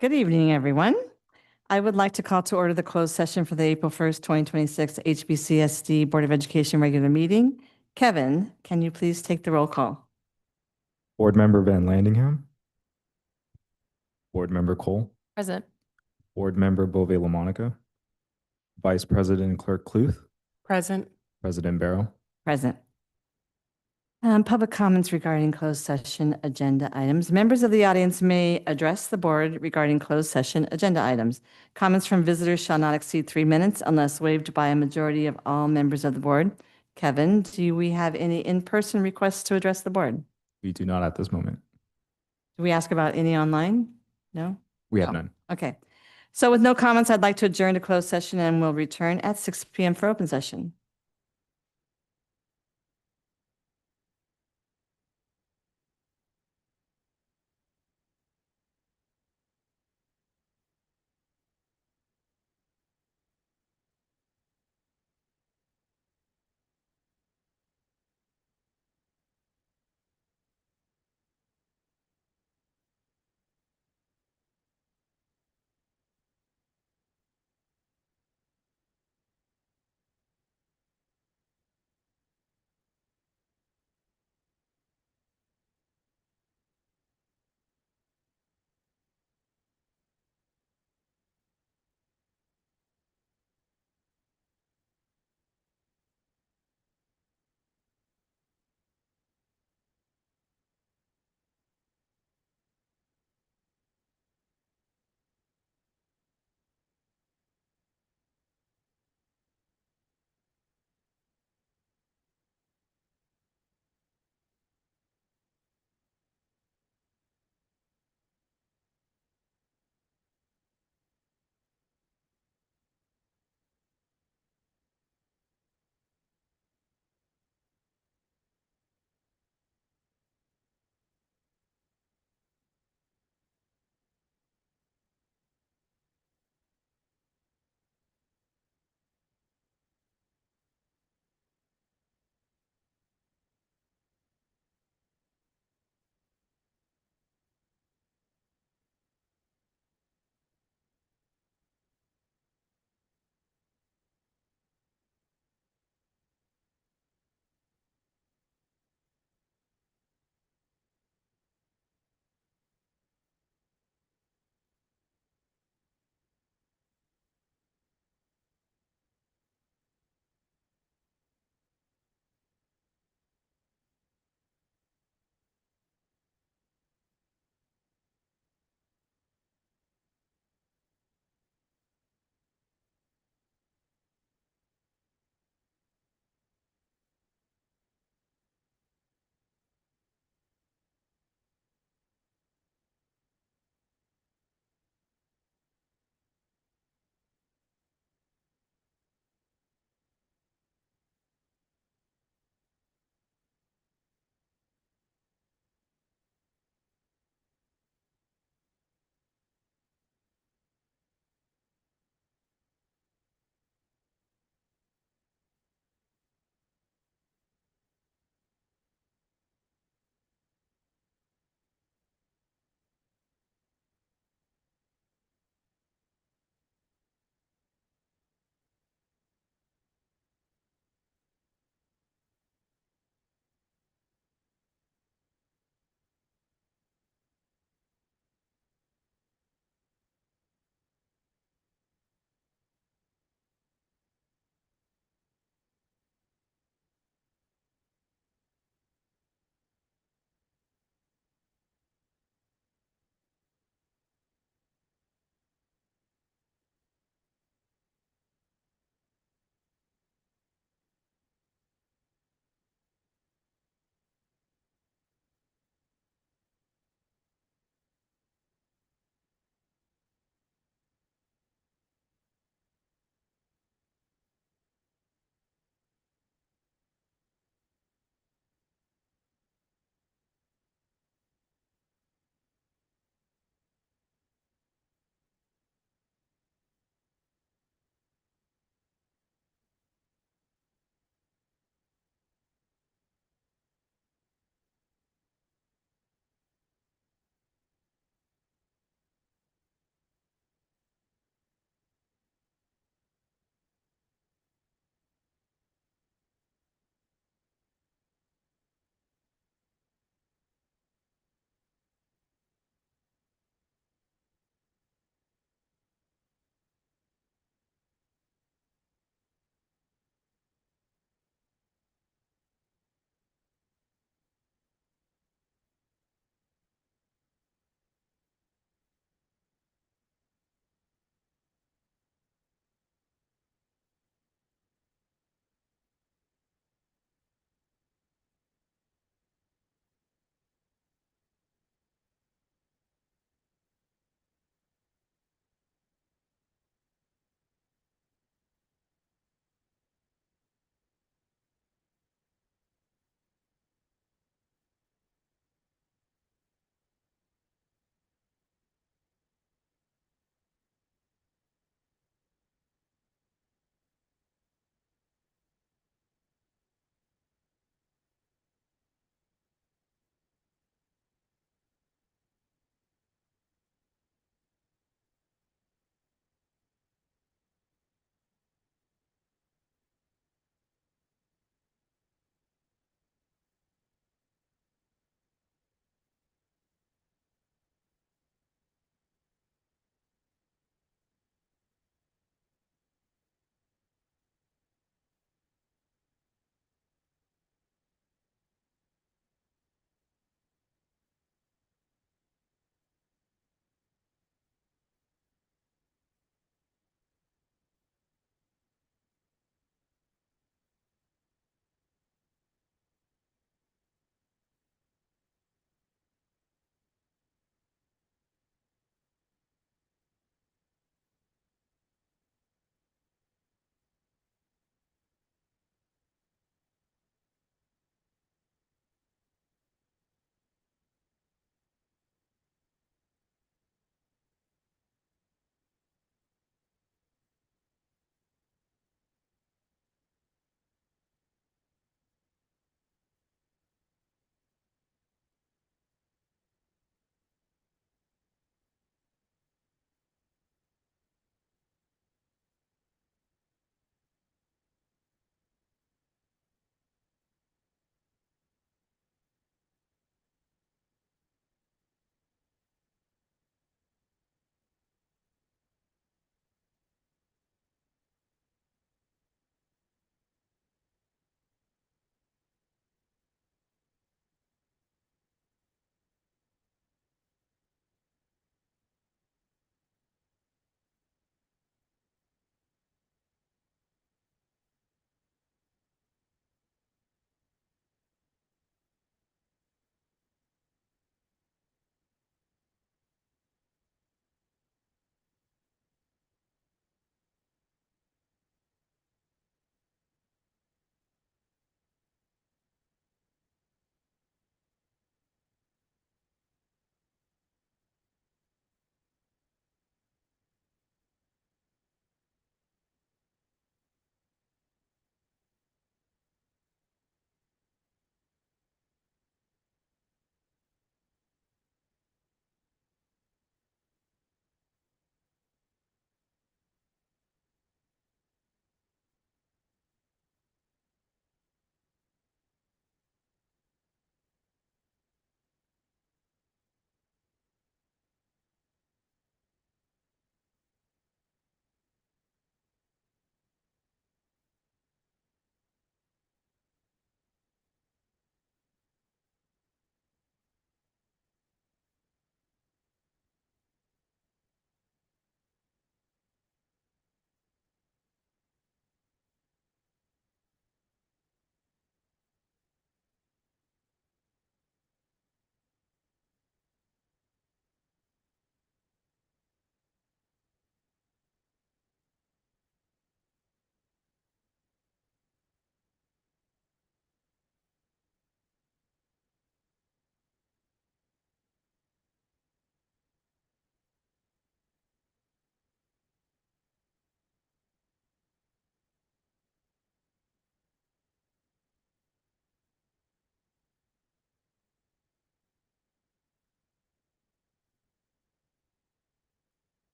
Good evening, everyone. I would like to call to order the closed session for the April 1st, 2026 HBCSD Board of Education regular meeting. Kevin, can you please take the roll call? Board Member Van Landingham. Board Member Cole. Present. Board Member Bove LaMonica. Vice President Clerk Cluth. Present. President Barrow. Present. Public comments regarding closed session agenda items. Members of the audience may address the board regarding closed session agenda items. Comments from visitors shall not exceed 3 minutes unless waived by a majority of all members of the board. Kevin, do we have any in-person requests to address the board? We do not at this moment. Do we ask about any online? No? We have No. none. Okay. So with no comments, I'd like to adjourn to closed session and we'll return at 6 p.m. for open session.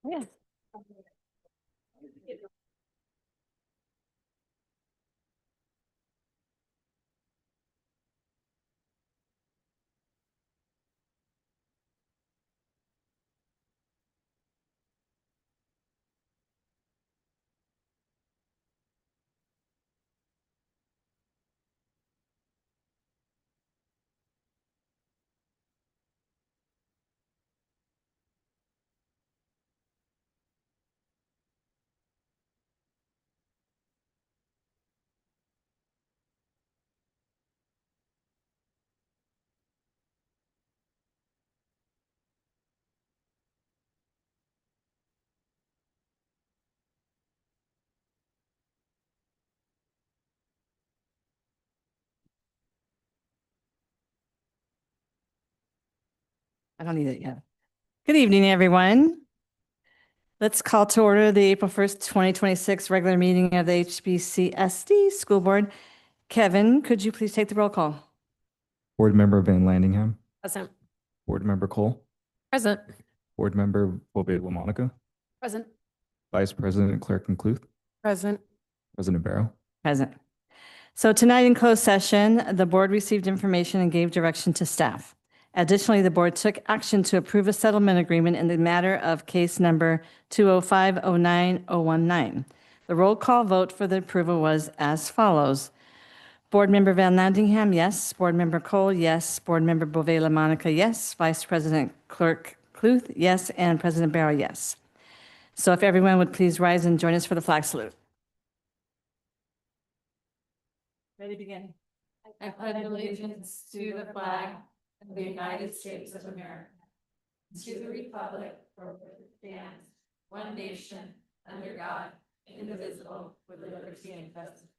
Yes. I don't need it yet. Good evening, everyone. Let's call to order the April 1st, 2026 regular meeting of the HBCSD School Board. Kevin, could you please take the roll call? Board Member Van Landingham, Present. Board Member Cole, Present. Board Member Bove LaMonica, Present. Vice President Clerk and Cluth, Present. President Barrow. Present. So tonight in closed session, the board received information and gave direction to staff. Additionally, the board took action to approve a settlement agreement in the matter of case number 205-09019. The roll call vote for the approval was as follows. Board Member Van Landingham, yes. Board Member Cole, yes. Board Member Bove LaMonica, yes. Vice President Clerk Cluth, yes. And President Barrow, yes. So if everyone would please rise and join us for the flag salute. Ready, begin. I pledge allegiance to the flag of the United States of America, to the republic for which it stands, one nation, under God, indivisible, with liberty and justice.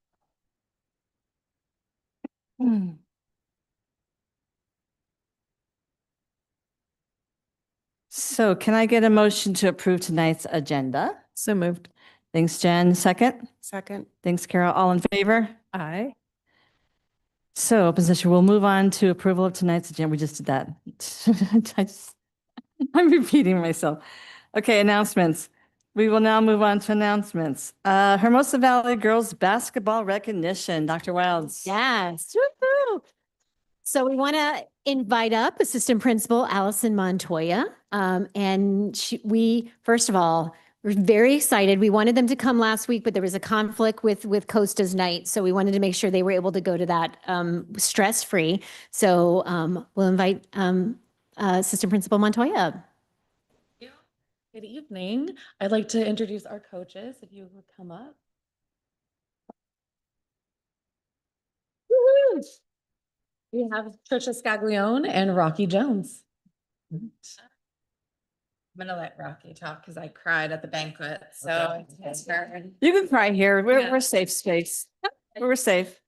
So can I get a motion to approve tonight's agenda? So moved. Thanks, Jen. Second? Second. Thanks, Carol. All in favor? Aye. So open session, we'll move on to approval of tonight's agenda. We just did that. I'm repeating myself. Okay, announcements. We will now move on to announcements. Hermosa Valley Girls Basketball Recognition, Dr. Wilds. Yes. Woo-hoo. So we want to invite up Assistant Principal Allison Montoya. We, first of all, we're very excited. We wanted them to come last week, but there was a conflict with Costa's night. So we wanted to make sure they were able to go to that stress-free. So we'll invite Assistant Principal Montoya up. Good evening. I'd like to introduce our coaches, if you would come up. Woo-hoo. We have Trisha Scaglione and Rocky Jones. I'm gonna let Rocky talk because I cried at the banquet, so it's her. You can cry here. Yeah. We're safe space. We're safe.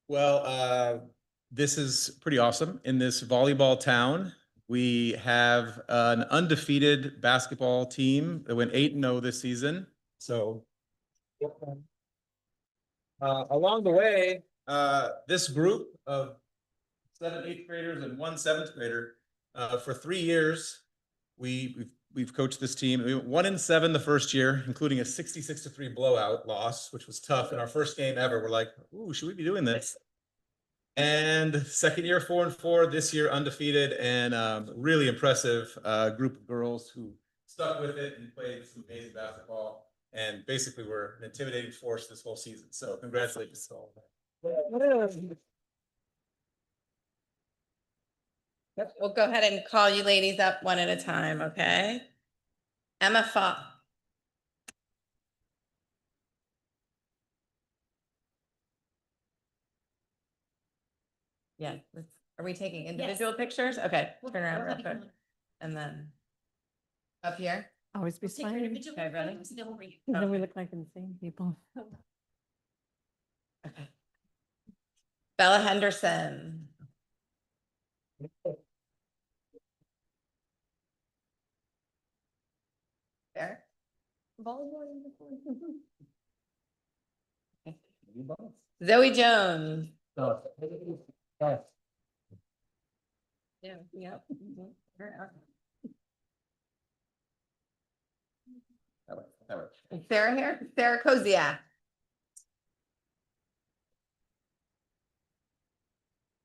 Well, this is pretty awesome. In this volleyball town, we have an undefeated basketball team that went 8-0 this season. So along the way, this group of 7 8th graders and 1 7th grader, for 3 years, we've coached this team. We went 1-7 the first year, including a 66-3 blowout loss, which was tough in our first game ever. We're like, ooh, should we be doing this? And second year 4-4, this year undefeated, and really impressive group of girls who stuck with it and played some amazing basketball, and basically were an intimidating force this whole season. So congratulations to all of them. Yep, we'll go ahead and call you ladies up one at a time, okay? Emma Fa. Yeah, are we taking individual pictures? Okay, turn around real quick. And then up here. Always be smiling. Okay, ready? And then we look like insane people. Okay. Bella Henderson. There. Zoe Jones. Yeah, yep. Sarah here, Sarah Kozia.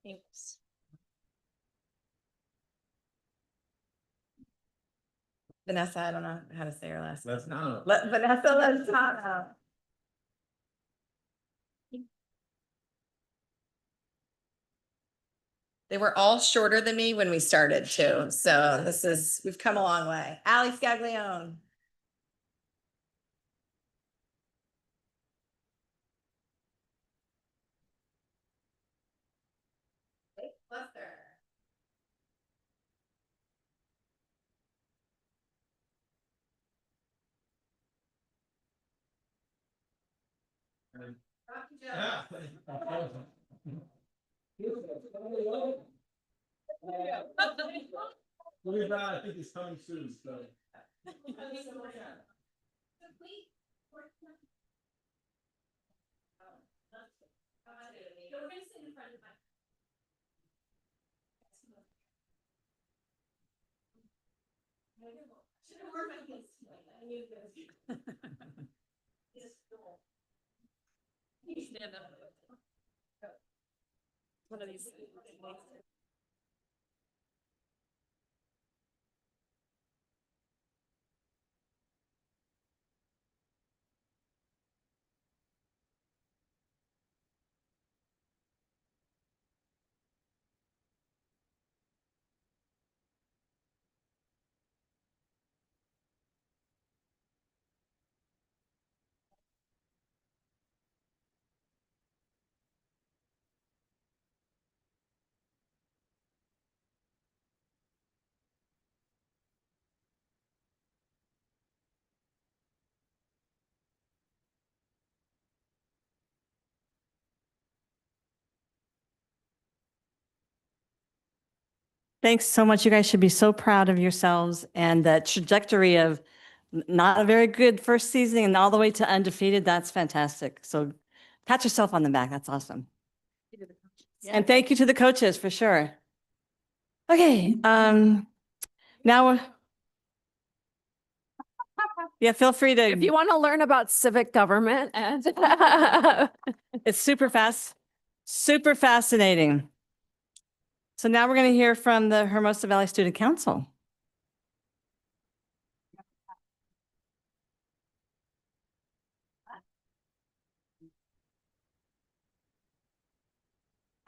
Thanks. Vanessa, I don't know how to say her last name. Let's not. Vanessa Lozano. They were all shorter than me when we started too, so we've come a long way. Ali Scaglione. Lester. Rocky Jones. I think he's coming soon, so. One of these. Thanks so much. You guys should be so proud of yourselves and the trajectory of not a very good first season and all the way to undefeated. That's fantastic. So pat yourself on the back. That's awesome. And thank you to the coaches for sure. Okay, now, yeah, feel free If you to, want to learn about civic government and it's super fascinating. So now we're going to hear from the Hermosa Valley Student Council.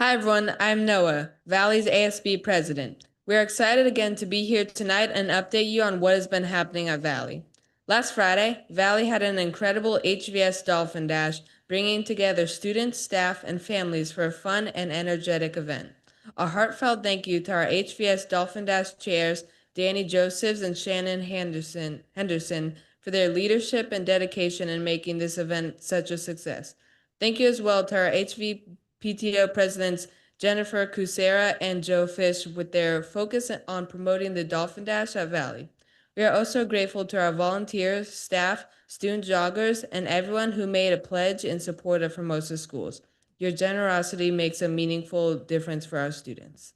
Hi, everyone. I'm Noah, Valley's ASB president. We're excited again to be here tonight and update you on what has been happening at Valley. Last Friday, Valley had an incredible HVS Dolphin Dash, bringing together students, staff, and families for a fun and energetic event. A heartfelt thank you to our HVS Dolphin Dash chairs, Danny Josephs and Shannon Henderson, for their leadership and dedication in making this event such a success. Thank you as well to our HVPTO presidents Jennifer Cusera and Joe Fish with their focus on promoting the Dolphin Dash at Valley. We are also grateful to our volunteers, staff, student joggers, and everyone who made a pledge in support of Hermosa schools. Your generosity makes a meaningful difference for our students.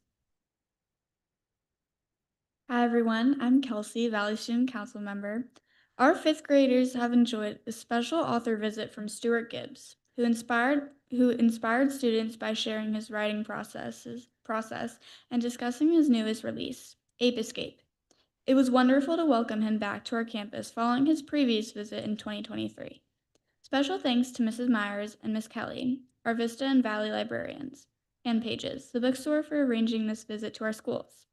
Hi everyone, I'm Kelsey, Valley Student Council member. Our fifth graders have enjoyed a special author visit from Stuart Gibbs, who inspired students by sharing his writing process and discussing his newest release, Ape Escape. It was wonderful to welcome him back to our campus following his previous visit in 2023. Special thanks to Mrs. Myers and Miss Kelly, our Vista and Valley librarians, and Pages, the bookstore, for arranging this visit to our schools.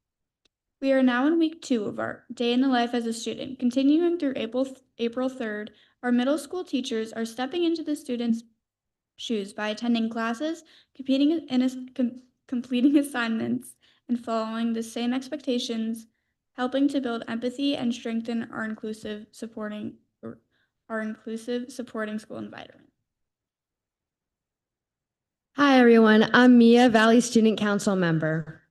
We are now in week 2 of our Day in the Life as a Student. Continuing through April 3rd, our middle school teachers are stepping into the students' shoes by attending classes, completing assignments, and following the same expectations, helping to build empathy and strengthen our inclusive supporting school environment. Hi, everyone. I'm Mia, Valley Student Council member.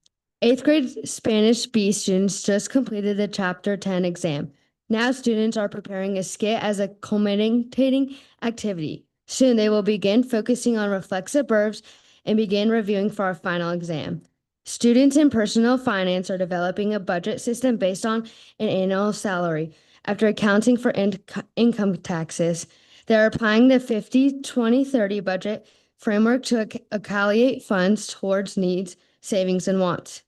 8th grade Spanish B students just completed the Chapter 10 exam. Now students are preparing a skit as a culminating activity. Soon they will begin focusing on reflexive verbs and begin reviewing for our final exam. Students in personal finance are developing a budget system based on an annual salary. after accounting for income taxes. They're applying the 50-20-30 budget framework to allocate funds towards needs, savings, and wants.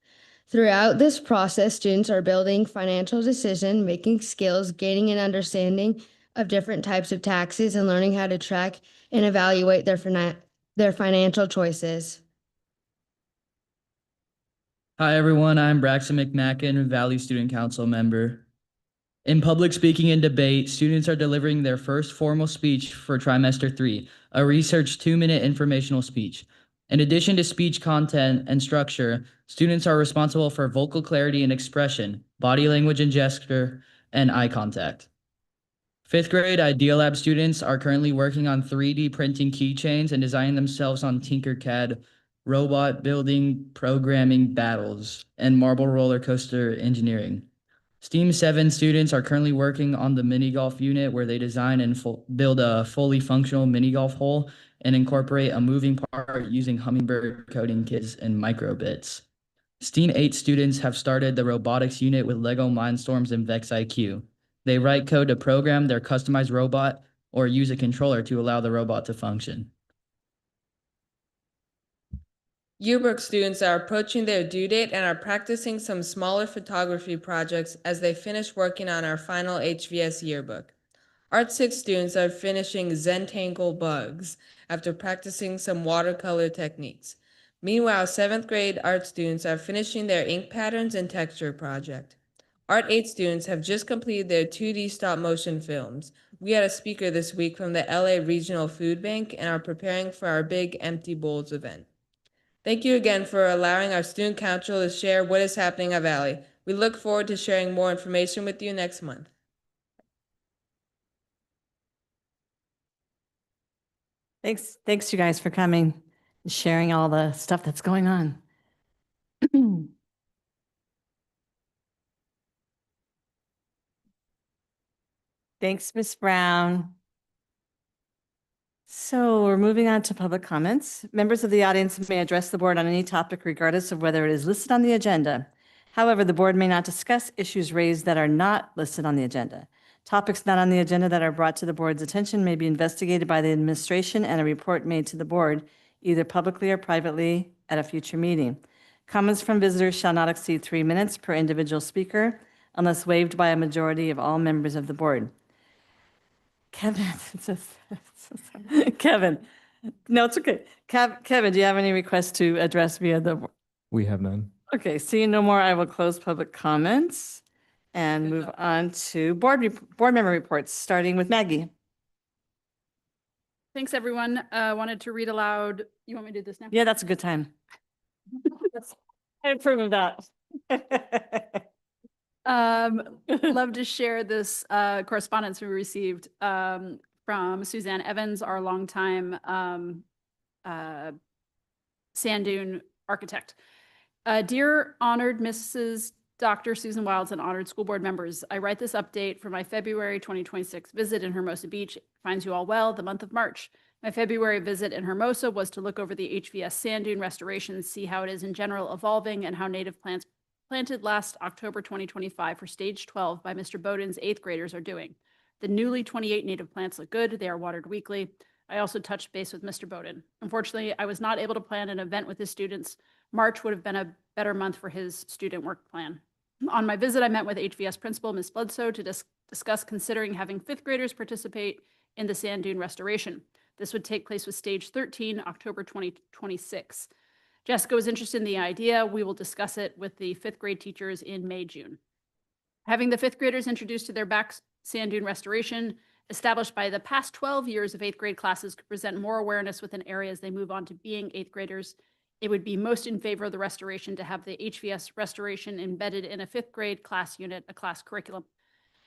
Throughout this process, students are building financial decision-making skills, gaining an understanding of different types of taxes, and learning how to track and evaluate their financial choices. Hi, everyone. I'm Braxton McMacken, Valley Student Council member. In public speaking and debate, students are delivering their first formal speech for trimester 3, a research 2-minute informational speech. In addition to speech content and structure, students are responsible for vocal clarity and expression, body language and gesture, and eye contact. 5th grade Idea Lab students are currently working on 3D printing keychains and designing themselves on Tinkercad, robot building, programming battles, and marble roller coaster engineering. STEAM 7 students are currently working on the mini golf unit where they design and build a fully functional mini golf hole and incorporate a moving part using hummingbird coding kits and microbits. STEAM 8 students have started the robotics unit with Lego Mindstorms and Vex IQ. They write code to program their customized robot or use a controller to allow the robot to function. Yearbook students are approaching their due date and are practicing some smaller photography projects as they finish working on our final HVS yearbook. Art 6 students are finishing Zentangle bugs after practicing some watercolor techniques. Meanwhile, 7th grade art students are finishing their ink patterns and texture project. Art 8 students have just completed their 2D stop motion films. We had a speaker this week from the LA Regional Food Bank and are preparing for our big Empty Bowls event. Thank you again for allowing our student council to share what is happening at Valley. We look forward to sharing more information with you next month. Thanks you guys for coming and sharing all the stuff that's going on. Thanks, Ms. Brown. So we're moving on to public comments. Members of the audience may address the board on any topic regardless of whether it is listed on the agenda. However, the board may not discuss issues raised that are not listed on the agenda. Topics not on the agenda that are brought to the board's attention may be investigated by the administration and a report made to the board, either publicly or privately, at a future meeting. Comments from visitors shall not exceed 3 minutes per individual speaker unless waived by a majority of all members of the board. Kevin, Kevin, no, it's okay. Kevin, do you have any requests to address via the? We have none. Okay, seeing no more, I will close public comments and move on to board member reports, starting with Maggie. Thanks, everyone. Wanted to read aloud. You want me to do this now? Yeah, that's a good time. I approve of that. Love to share this correspondence we received from Suzanne Evans, our longtime sand dune architect. Dear honored Mrs. Dr. Susan Wilds and honored school board members, I write this update for my February 2026 visit in Hermosa Beach. Finds you all well, the month of March. My February visit in Hermosa was to look over the HVS sand dune restoration, see how it is in general evolving, and how native plants planted last October 2025 for stage 12 by Mr. Bowden's 8th graders are doing. The newly 28 native plants look good. They are watered weekly. I also touched base with Mr. Bowden. Unfortunately, I was not able to plan an event with his students. March would have been a better month for his student work plan. On my visit, I met with HVS principal, Ms. Bledsoe, to discuss considering having 5th graders participate in the sand dune restoration. This would take place with stage 13, October 2026. Jessica was interested in the idea. We will discuss it with the 5th grade teachers in May, June. Having the 5th graders introduced to their back sand dune restoration, established by the past 12 years of 8th grade classes, could present more awareness within areas they move on to being 8th graders. It would be most in favor of the restoration to have the HVS restoration embedded in a 5th grade class unit, a class curriculum.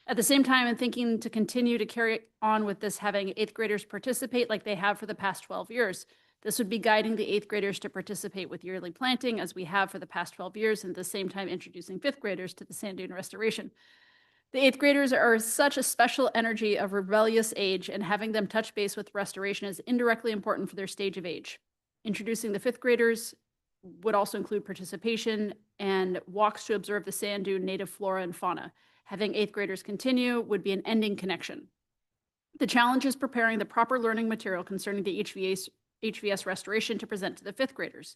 At the same time, I'm thinking to continue to carry on with this, having 8th graders participate like they have for the past 12 years. This would be guiding the 8th graders to participate with yearly planting as we have for the past 12 years, and at the same time introducing 5th graders to the sand dune restoration. The 8th graders are such a special energy of rebellious age, and having them touch base with restoration is indirectly important for their stage of age. Introducing the 5th graders would also include participation and walks to observe the sand dune native flora and fauna. Having eighth graders continue would be an ending connection. The challenge is preparing the proper learning material concerning the HVS restoration to present to the fifth graders.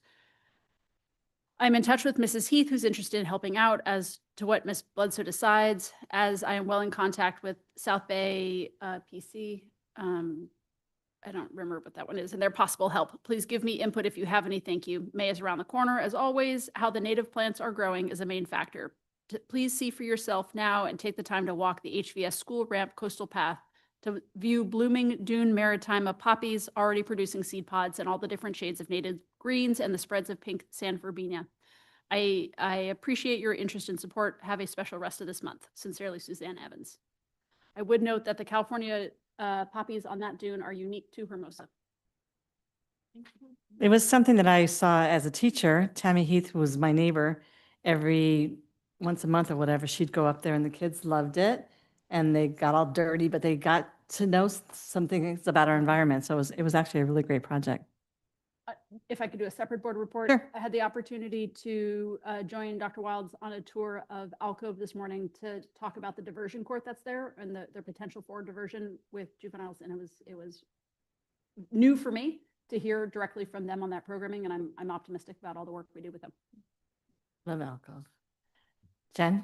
I'm in touch with Mrs. Heath, who's interested in helping out as to what Ms. Bledsoe decides, as I am well in contact with South Bay PC. I don't remember what that one is, and their possible help. Please give me input if you have any. Thank you. May is around the corner. As always, how the native plants are growing is a main factor. Please see for yourself now and take the time to walk the HVS school ramp coastal path to view blooming Dune Maritima poppies already producing seed pods and all the different shades of native greens and the spreads of pink San Verbena. I appreciate your interest and support. Have a special rest of this month. Sincerely, Suzanne Evans. I would note that the California poppies on that dune are unique to Hermosa. It was something that I saw as a teacher. Tammy Heath, who was my neighbor, every once a month or whatever, she'd go up there and the kids loved it. And they got all dirty, but they got to know some things about our environment. So it was actually a really great project. If I could do a separate board report, Sure. I had the opportunity to join Dr. Wilds on a tour of Alcove this morning to talk about the diversion court that's there and the potential for diversion with juveniles. And it was new for me to hear directly from them on that programming, and I'm optimistic about all the work we do with them. Love Alcove. Jen?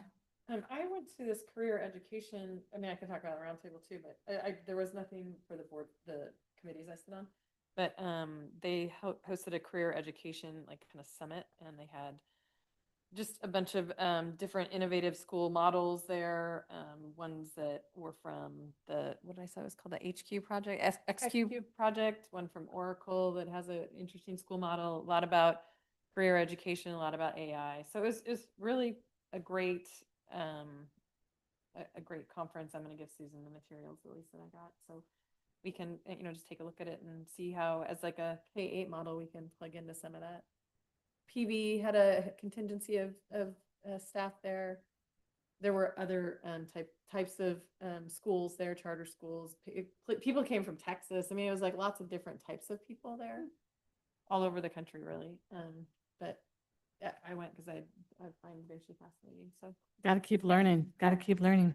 I went to this career education, I mean, I can talk about a roundtable too, but there was nothing for the board, the committees I sit on. But they hosted a career education like kind of summit, and they had just a bunch of different innovative school models there. Ones that were from what did I say it was called, the HQ project, XQ project, one from Oracle that has an interesting school model, a lot about career education, a lot about AI. So it was really a great conference. I'm going to give Susan the materials at least that I got, so we can just take a look at it and see how, as like a K-8 model, we can plug into some of that. PV had a contingency of staff there. There were other types of schools there, charter schools. People came from Texas. I mean, it was like lots of different types of people there, all over the country, really. But yeah, I went because I find it very fascinating. So Got to keep learning. Got to keep learning.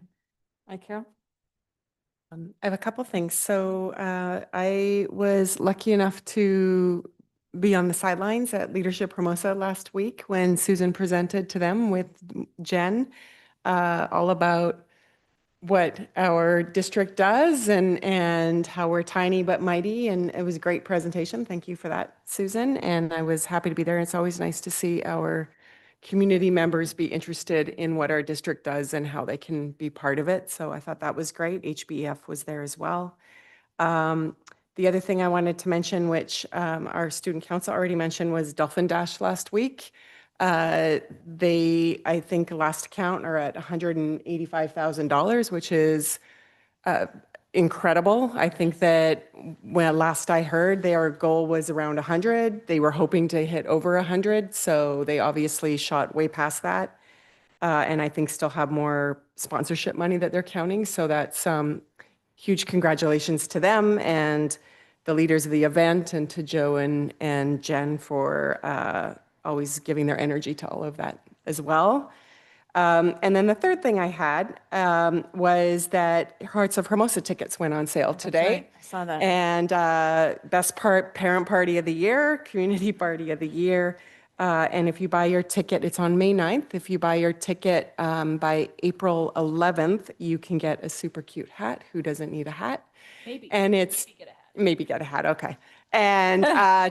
Hi, Carol? I have a couple things. So I was lucky enough to be on the sidelines at Leadership Hermosa last week when Susan presented to them with Jen all about what our district does and how we're tiny but mighty. And it was a great presentation. Thank you for that, Susan. And I was happy to be there. It's always nice to see our community members be interested in what our district does and how they can be part of it. So I thought that was great. HBF was there as well. The other thing I wanted to mention, which our student council already mentioned, was Dolphin Dash last week. They, I think last count, are at $185,000, which is incredible. I think that when last I heard, their goal was around 100. They were hoping to hit over 100, so they obviously shot way past that. And I think still have more sponsorship money that they're counting. So that's huge congratulations to them and the leaders of the event, and to Joe and Jen for always giving their energy to all of that as well. And then the third thing I had was that Hearts of Hermosa tickets went on sale today. That's right. I saw that. And best parent party of the year, community party of the year. And if you buy your ticket, it's on May 9th. If you buy your ticket by April 11th, you can get a super cute hat. Who doesn't need a hat? Maybe. And it's maybe get a hat. Okay. And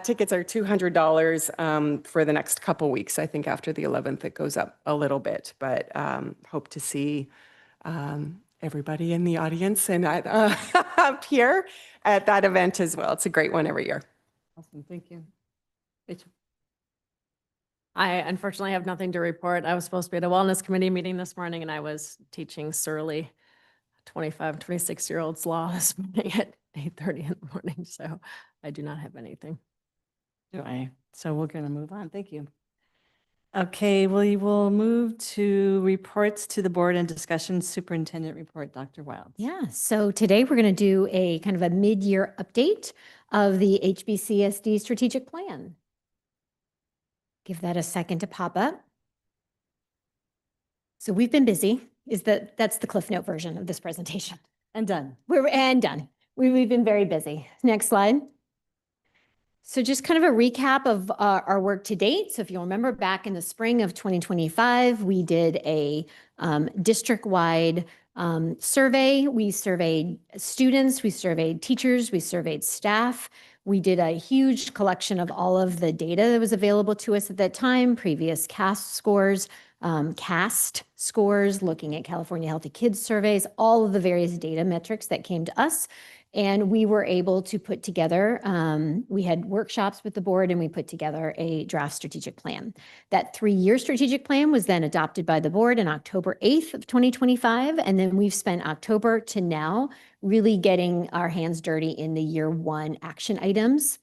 tickets are $200 for the next couple weeks. I think after the 11th, it goes up a little bit, but hope to see everybody in the audience and up here at that event as well. It's a great one every year. Awesome. Thank you. Rachel? I unfortunately have nothing to report. I was supposed to be at a wellness committee meeting this morning, and I was teaching surly 25, 26-year-olds law this morning at 8:30 in the morning. So I do not have anything. So we're going to move on. Thank you. Okay, we will move to reports to the board and discussion. Superintendent report, Dr. Wilds. Yeah, so today we're going to do a kind of a mid-year update of the HBCSD strategic plan. Give that a second to pop up. So we've been busy. that's the Cliff Note version of this presentation. And done. And done. We've been very busy. Next slide. So just kind of a recap of our work to date. So if you'll remember back in the spring of 2025, we did a district-wide survey. We surveyed students, we surveyed teachers, we surveyed staff. We did a huge collection of all of the data that was available to us at that time, previous CAST scores, looking at California Healthy Kids surveys, all of the various data metrics that came to us. And we were able to put together, we had workshops with the board and we put together a draft strategic plan. That 3-year strategic plan was then adopted by the board on October 8th of 2025. And then we've spent October to now really getting our hands dirty in the year 1 action items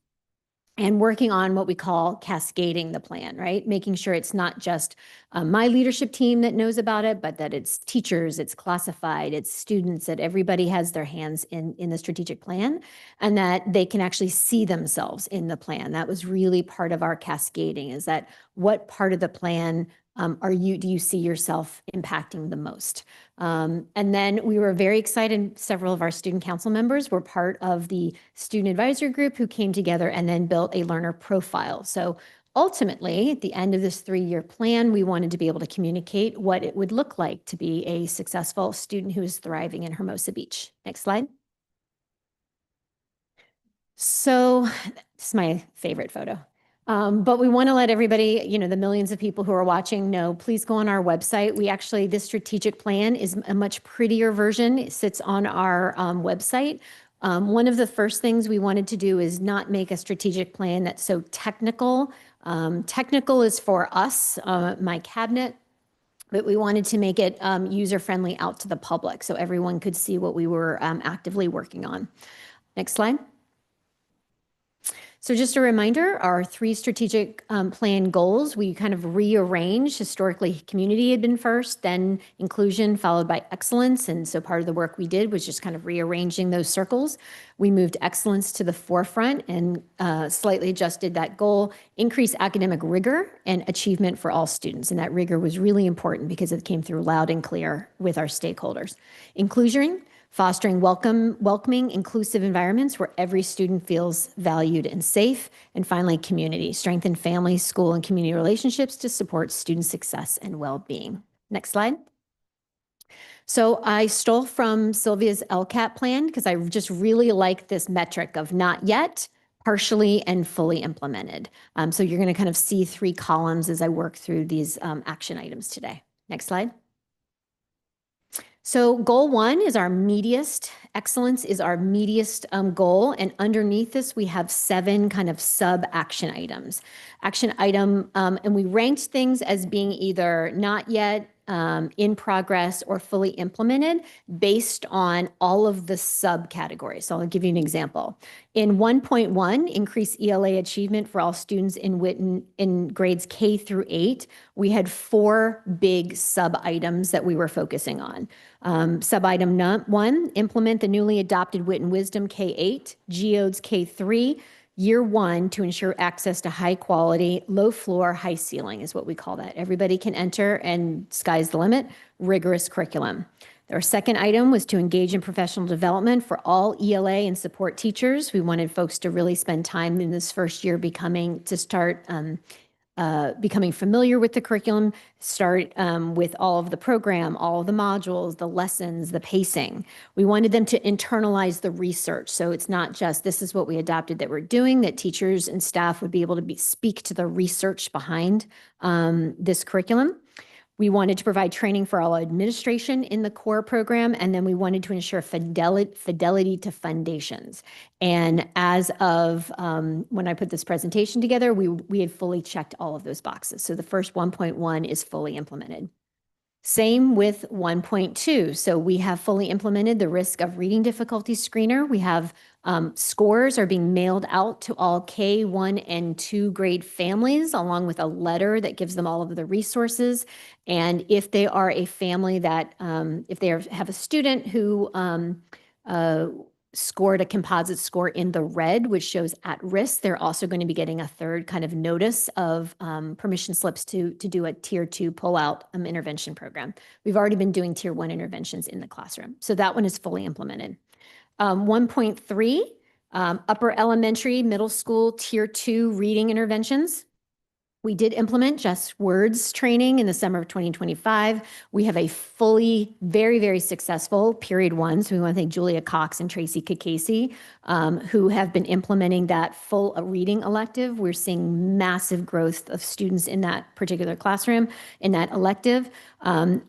and working on what we call cascading the plan, right? Making sure it's not just my leadership team that knows about it, but that it's teachers, it's classified, it's students, that everybody has their hands in the strategic plan and that they can actually see themselves in the plan. That was really part of our cascading, is that what part of the plan do you see yourself impacting the most? And then we were very excited. Several of our student council members were part of the student advisory group who came together and then built a learner profile. So ultimately, at the end of this 3-year plan, we wanted to be able to communicate what it would look like to be a successful student who is thriving in Hermosa Beach. Next slide. So this is my favorite photo. But we want to let everybody, the millions of people who are watching know, please go on our website. This strategic plan is a much prettier version. It sits on our website. One of the first things we wanted to do is not make a strategic plan that's so technical. Technical is for us, my cabinet, but we wanted to make it user-friendly out to the public so everyone could see what we were actively working on. Next slide. So just a reminder, our 3 strategic plan goals, we kind of rearranged. Historically, community had been first, then inclusion, followed by excellence. And so part of the work we did was just kind of rearranging those circles. We moved excellence to the forefront and slightly adjusted that goal, increase academic rigor and achievement for all students. And that rigor was really important because it came through loud and clear with our stakeholders. Inclusion, fostering welcoming, inclusive environments where every student feels valued and safe. And finally, community, strengthen family, school, and community relationships to support student success and well-being. Next slide. So I stole from Sylvia's LCAT plan because I just really like this metric of not yet, partially, and fully implemented. So you're going to kind of see 3 columns as I work through these action items today. Next slide. So goal 1 is our meatiest, excellence is our meatiest goal. And underneath this, we have 7 kind of sub-action items. Action item, and we ranked things as being either not yet, in progress, or fully implemented based on all of the subcategories. So I'll give you an example. In 1.1, increase ELA achievement for all students in grades K through 8, we had 4 big sub-items that we were focusing on. Sub-item 1, implement the newly adopted Wit and Wisdom K8, GEODS K3, Year 1 to ensure access to high quality, low floor, high ceiling is what we call that. Everybody can enter and sky's the limit, rigorous curriculum. Our second item was to engage in professional development for all ELA and support teachers. We wanted folks to really spend time in this first year becoming familiar with the curriculum, start with all of the program, all of the modules, the lessons, the pacing. We wanted them to internalize the research. So it's not just this is what we adopted that we're doing, that teachers and staff would be able to speak to the research behind this curriculum. We wanted to provide training for all administration in the core program, and then we wanted to ensure fidelity to foundations. And as of when I put this presentation together, we had fully checked all of those boxes. So the first 1.1 is fully implemented. Same with 1.2. So we have fully implemented the risk of reading difficulty screener. We have scores are being mailed out to all K1 and 2 grade families, along with a letter that gives them all of the resources. And if they are a family that, if they have a student who scored a composite score in the red, which shows at risk. They're also going to be getting a third kind of notice of permission slips to do a tier 2 pullout intervention program. We've already been doing tier 1 interventions in the classroom. So that one is fully implemented. 1.3, upper elementary, middle school, tier 2 reading interventions. We did implement Just Words training in the summer of 2025. We have a fully, very, very successful period 1. So we want to thank Julia Cox and Tracy Kakasi, who have been implementing that full reading elective. We're seeing massive growth of students in that particular classroom, in that elective.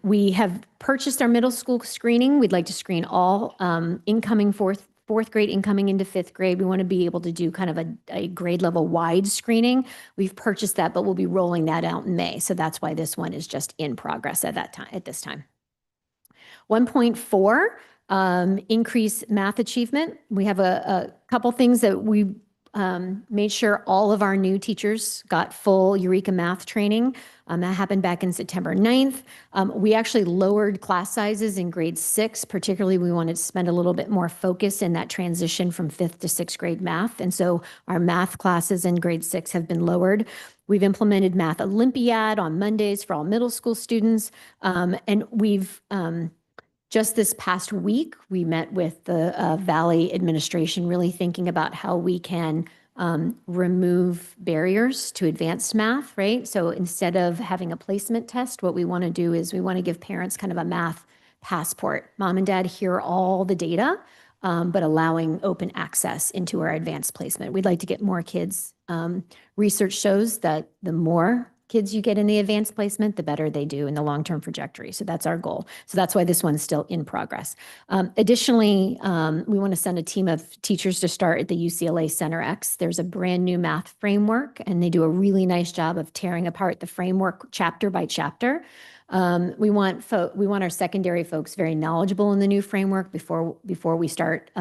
We have purchased our middle school screening. We'd like to screen all incoming fourth grade incoming into 5th grade. We want to be able to do kind of a grade level wide screening. We've purchased that, but we'll be rolling that out in May. So that's why this one is just in progress at this time. 1.4, increase math achievement. We have a couple things that we made sure all of our new teachers got full Eureka math training. That happened back in September 9th. We actually lowered class sizes in grade 6. Particularly, we wanted to spend a little bit more focus in that transition from 5th to 6th grade math. And so our math classes in grade 6 have been lowered. We've implemented Math Olympiad on Mondays for all middle school students. And we've just this past week, we met with the Valley administration, really thinking about how we can remove barriers to advanced math, right? So instead of having a placement test, what we want to do is we want to give parents kind of a math passport. Mom and dad hear all the data, but allowing open access into our advanced placement. We'd like to get more kids. Research shows that the more kids you get in the advanced placement, the better they do in the long-term trajectory. So that's our goal. So that's why this one's still in progress. Additionally, we want to send a team of teachers to start at the UCLA Center X. There's a brand new math framework, and they do a really nice job of tearing apart the framework chapter by chapter. We want our secondary folks very knowledgeable in the new framework before we start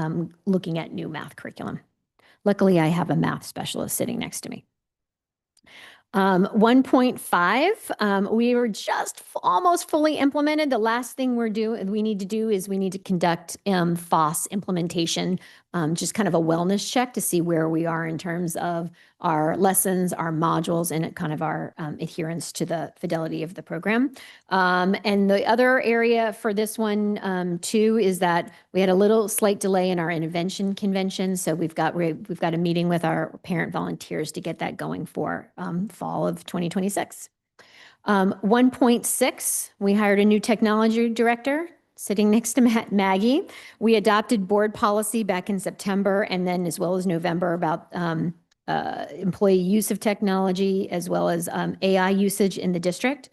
looking at new math curriculum. Luckily, I have a math specialist sitting next to me. 1.5, we were just almost fully implemented. The last thing we need to do is we need to conduct FOSS implementation, just kind of a wellness check to see where we are in terms of our lessons, our modules, and kind of our adherence to the fidelity of the program. And the other area for this one too is that we had a little slight delay in our intervention convention. So we've got a meeting with our parent volunteers to get that going for fall of 2026. 1.6, we hired a new technology director sitting next to Maggie. We adopted board policy back in September and then as well as November about employee use of technology as well as AI usage in the district.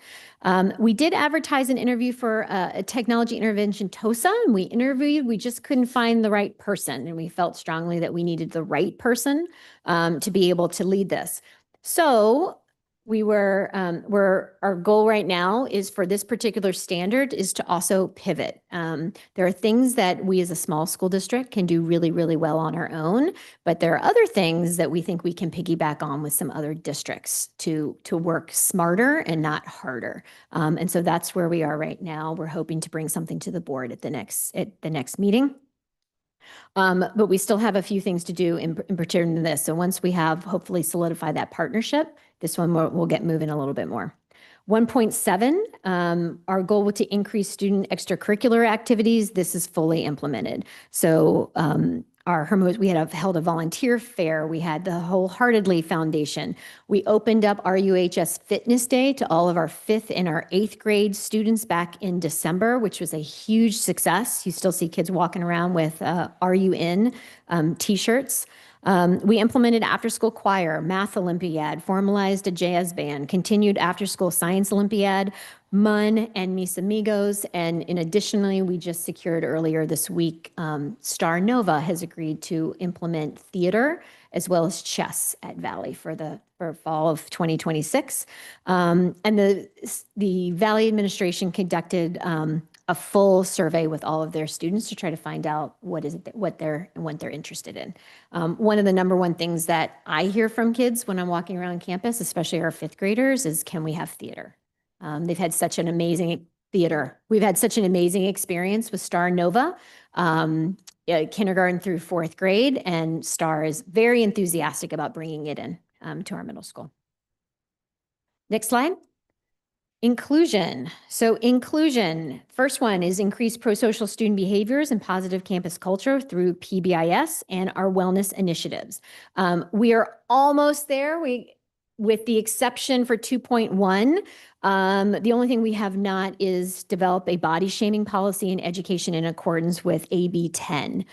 We did advertise an interview for a technology intervention TOSA, and we interviewed, we just couldn't find the right person. And we felt strongly that we needed the right person to be able to lead this. So our goal right now is for this particular standard is to also pivot. There are things that we as a small school district can do really, really well on our own, but there are other things that we think we can piggyback on with some other districts to work smarter and not harder. And so that's where we are right now. We're hoping to bring something to the board at the next meeting. But we still have a few things to do in pertaining to this. So once we have hopefully solidified that partnership, this one we'll get moving a little bit more. 1.7, our goal was to increase student extracurricular activities. This is fully implemented. So we had held a volunteer fair. We had the Wholeheartedly Foundation. We opened up RUHS Fitness Day to all of our 5th and our 8th grade students back in December, which was a huge success. You still see kids walking around with RUN t-shirts. We implemented after-school choir, Math Olympiad, formalized a jazz band, continued after-school science Olympiad, MUN and Mis Amigos, and additionally, we just secured earlier this week, Star Nova has agreed to implement theater as well as chess at Valley for fall of 2026. And the Valley administration conducted a full survey with all of their students to try to find out what they're interested in. One of the number one things that I hear from kids when I'm walking around campus, especially our 5th graders, is can we have theater? They've had such an amazing theater. We've had such an amazing experience with Star Nova. kindergarten through fourth grade, and Star is very enthusiastic about bringing it in to our middle school. Next slide. Inclusion. So inclusion, first one is increase pro-social student behaviors and positive campus culture through PBIS and our wellness initiatives. We are almost there. With the exception for 2.1, the only thing we have not is develop a body shaming policy in education in accordance with AB 10.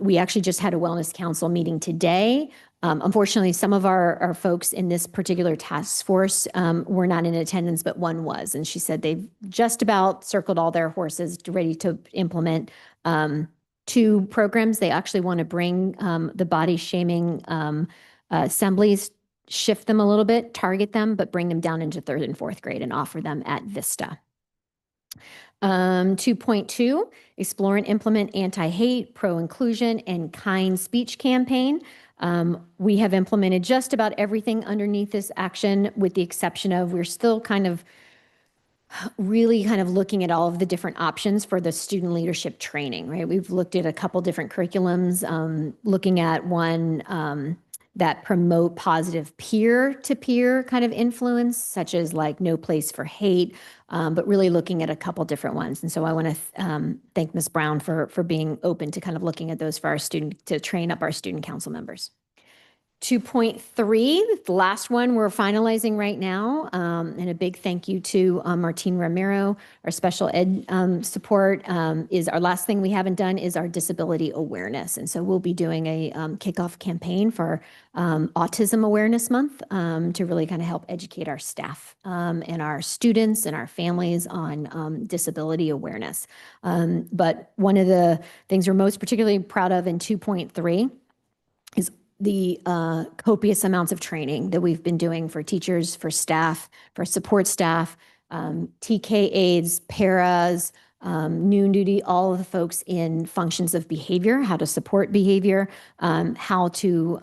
We actually just had a wellness council meeting today. Unfortunately, some of our folks in this particular task force were not in attendance, but one was. And she said they've just about circled all their horses ready to implement 2 programs. They actually want to bring the body shaming assemblies, shift them a little bit, target them, but bring them down into 3rd and 4th grade and offer them at Vista. 2.2, explore and implement anti-hate, pro-inclusion, and kind speech campaign. We have implemented just about everything underneath this action, with the exception of we're still really looking at all of the different options for the student leadership training, right? We've looked at a couple different curriculums, looking at one that promote positive peer-to-peer kind of influence, such as like No Place for Hate, but really looking at a couple different ones. And so I want to thank Ms. Brown for being open to kind of looking at those for our to train up our student council members. 2.3, the last one we're finalizing right now, and a big thank you to Martine Ramiro, our special ed support, is our last thing we haven't done is our disability awareness. And so we'll be doing a kickoff campaign for Autism Awareness Month to really kind of help educate our staff and our students and our families on disability awareness. But one of the things we're most particularly proud of in 2.3 is the copious amounts of training that we've been doing for teachers, for staff, for support staff, TK aides, paras, noon duty, all of the folks in functions of behavior, how to support behavior, how to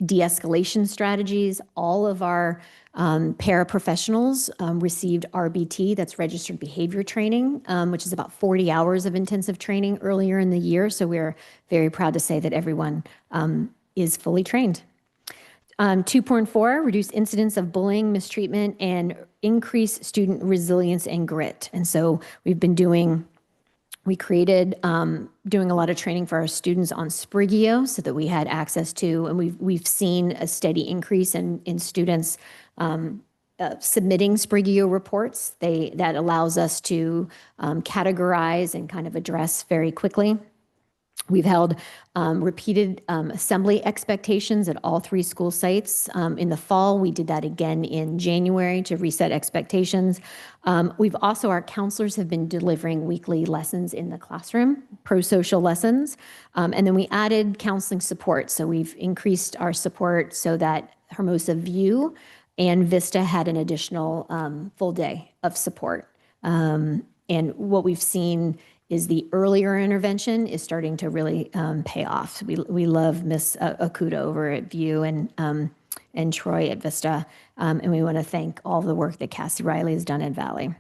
de-escalation strategies. All of our paraprofessionals received RBT, that's registered behavior training, which is about 40 hours of intensive training earlier in the year. So we're very proud to say that everyone is fully trained. 2.4, reduce incidents of bullying, mistreatment, and increase student resilience and grit. And so we created doing a lot of training for our students on Sprigeo so that we had access to, and we've seen a steady increase in students submitting Sprigeo reports. That allows us to categorize and kind of address very quickly. We've held repeated assembly expectations at all 3 school sites. In the fall, we did that again in January to reset expectations. Our counselors have been delivering weekly lessons in the classroom, pro-social lessons. And then we added counseling support. So we've increased our support so that Hermosa View and Vista had an additional full day of support. And what we've seen is the earlier intervention is starting to really pay off. We love Miss Okuda over at View and Troy at Vista, and we want to thank all the work that Cassie Riley has done at Valley.